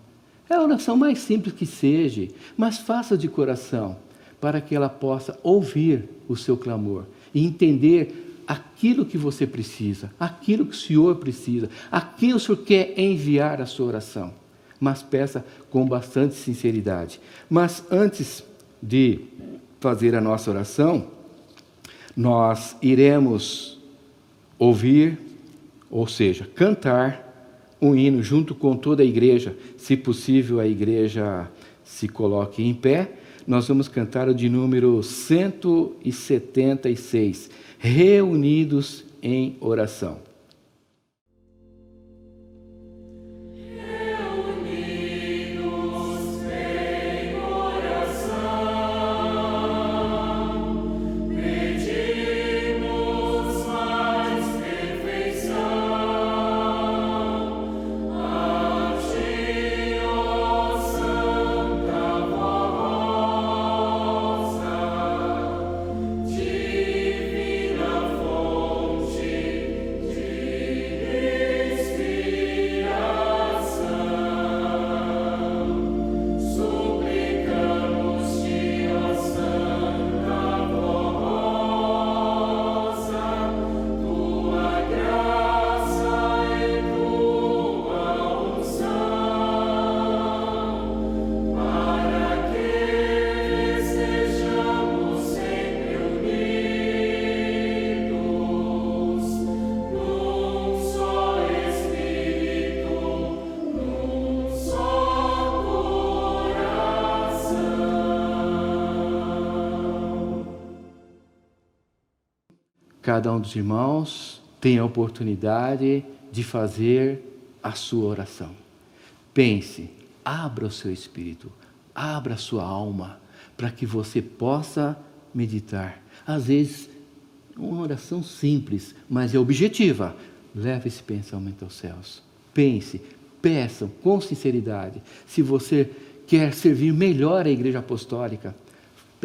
É a oração mais simples que seja, mas faça de coração, para que ela possa ouvir o seu clamor e entender aquilo que você precisa, aquilo que o Senhor precisa, a quem o Senhor quer enviar a sua oração. Mas peça com bastante sinceridade. Mas antes de fazer a nossa oração, nós iremos ouvir, ou seja, cantar um hino junto com toda a igreja. Se possível, a igreja se coloque em pé. Nós vamos cantar o de número 176, Reunidos em Oração. Cada um dos irmãos tem a oportunidade de fazer a sua oração. Pense, abra o seu espírito, abra a sua alma, para que você possa meditar. Às vezes, uma oração simples, mas é objetiva. Leve esse pensamento aos céus. Pense, peça com sinceridade. Se você quer servir melhor a Igreja Apostólica,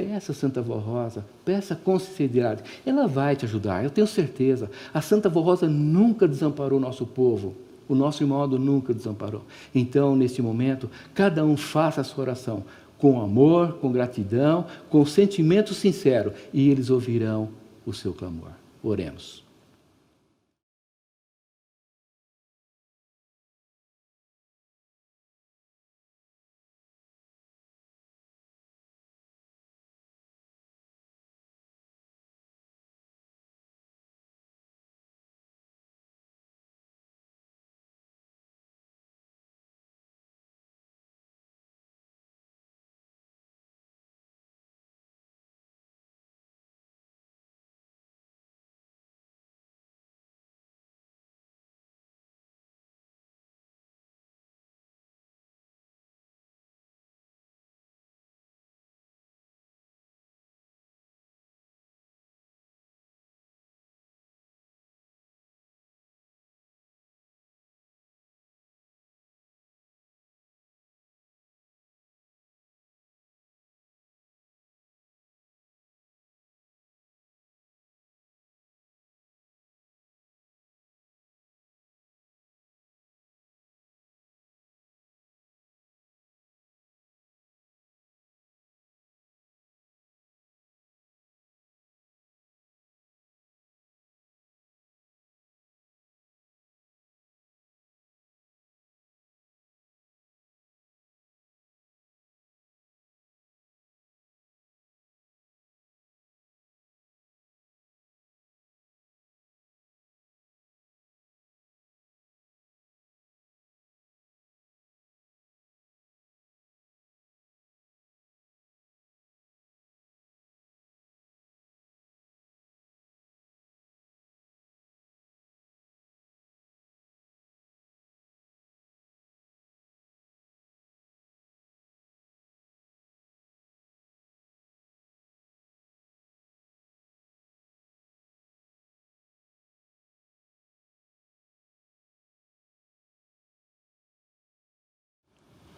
peça a Santa Vó Rosa, peça com sinceridade. Ela vai te ajudar, eu tenho certeza. A Santa Vó Rosa nunca desamparou o nosso povo. O nosso irmão Aldo nunca desamparou. Então, neste momento, cada um faça a sua oração com amor, com gratidão, com sentimento sincero, e eles ouvirão o seu clamor. Oremos.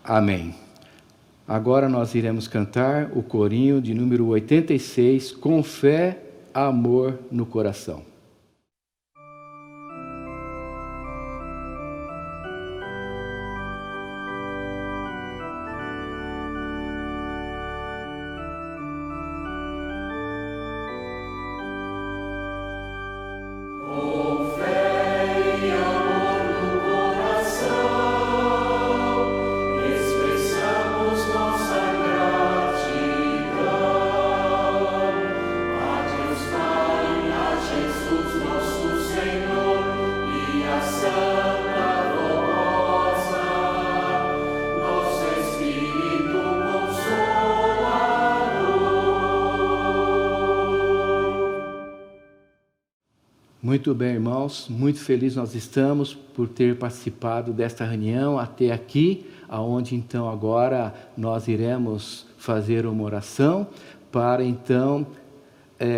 Amém. Agora nós iremos cantar o corinho de número 86, Com Fé, Amor no Coração. Muito bem, irmãos, muito feliz nós estamos por ter participado desta reunião até aqui, aonde então agora nós iremos fazer uma oração para então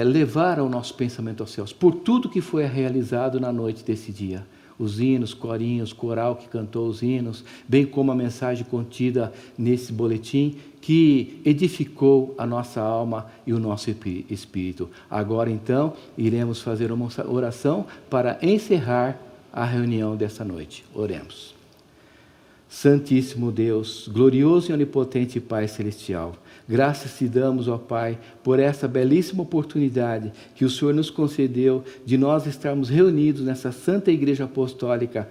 levar o nosso pensamento aos céus, por tudo que foi realizado na noite desse dia. Os hinos, corinhos, coral que cantou os hinos, bem como a mensagem contida nesse boletim, que edificou a nossa alma e o nosso espírito. Agora, então, iremos fazer uma oração para encerrar a reunião dessa noite. Oremos. Santíssimo Deus, glorioso e onipotente Pai Celestial, graças te damos, ó Pai, por essa belíssima oportunidade que o Senhor nos concedeu de nós estarmos reunidos nessa Santa Igreja Apostólica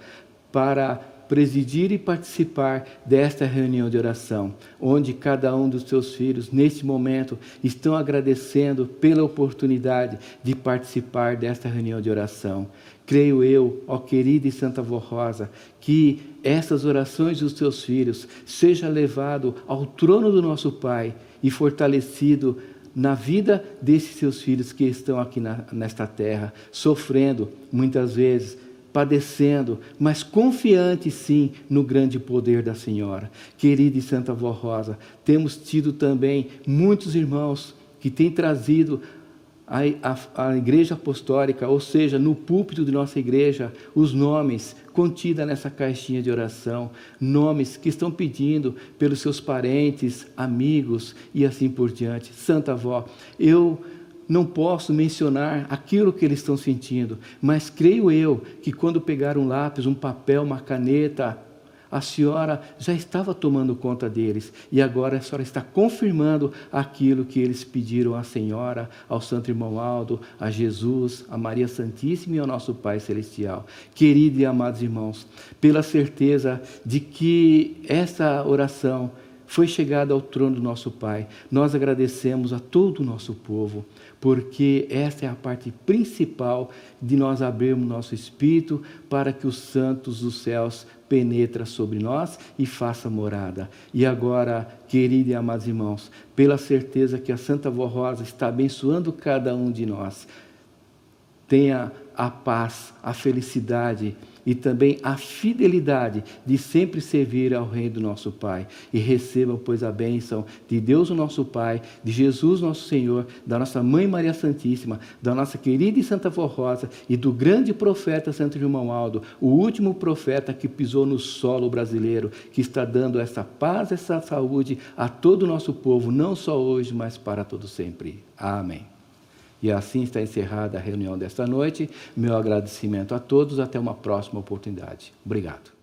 para presidir e participar desta reunião de oração, onde cada um dos teus filhos, neste momento, estão agradecendo pela oportunidade de participar desta reunião de oração. Creio eu, ó querida e Santa Vó Rosa, que essas orações dos teus filhos sejam levadas ao trono do nosso Pai e fortalecido na vida desses seus filhos que estão aqui nesta terra, sofrendo muitas vezes, padecendo, mas confiante sim no grande poder da Senhora. Querida e Santa Vó Rosa, temos tido também muitos irmãos que têm trazido a Igreja Apostólica, ou seja, no púlpito de nossa igreja, os nomes contidos nessa caixinha de oração, nomes que estão pedindo pelos seus parentes, amigos e assim por diante. Santa Vó, eu não posso mencionar aquilo que eles estão sentindo, mas creio eu que quando pegar um lápis, um papel, uma caneta, a senhora já estava tomando conta deles e agora a senhora está confirmando aquilo que eles pediram à Senhora, ao Santo Irmão Aldo, a Jesus, a Maria Santíssima e ao nosso Pai Celestial. Queridos e amados irmãos, pela certeza de que essa oração foi chegada ao trono do nosso Pai, nós agradecemos a todo o nosso povo, porque essa é a parte principal de nós abrirmos nosso espírito para que os santos dos céus penetrem sobre nós e façam morada. E agora, queridos e amados irmãos, pela certeza que a Santa Vó Rosa está abençoando cada um de nós, tenha a paz, a felicidade e também a fidelidade de sempre servir ao Reino do nosso Pai. E recebam, pois, a bênção de Deus o nosso Pai, de Jesus nosso Senhor, da nossa Mãe Maria Santíssima, da nossa querida e Santa Vó Rosa e do grande profeta Santo Irmão Aldo, o último profeta que pisou no solo brasileiro, que está dando essa paz, essa saúde a todo o nosso povo, não só hoje, mas para todo sempre. Amém. E assim está encerrada a reunião desta noite. Meu agradecimento a todos. Até uma próxima oportunidade. Obrigado.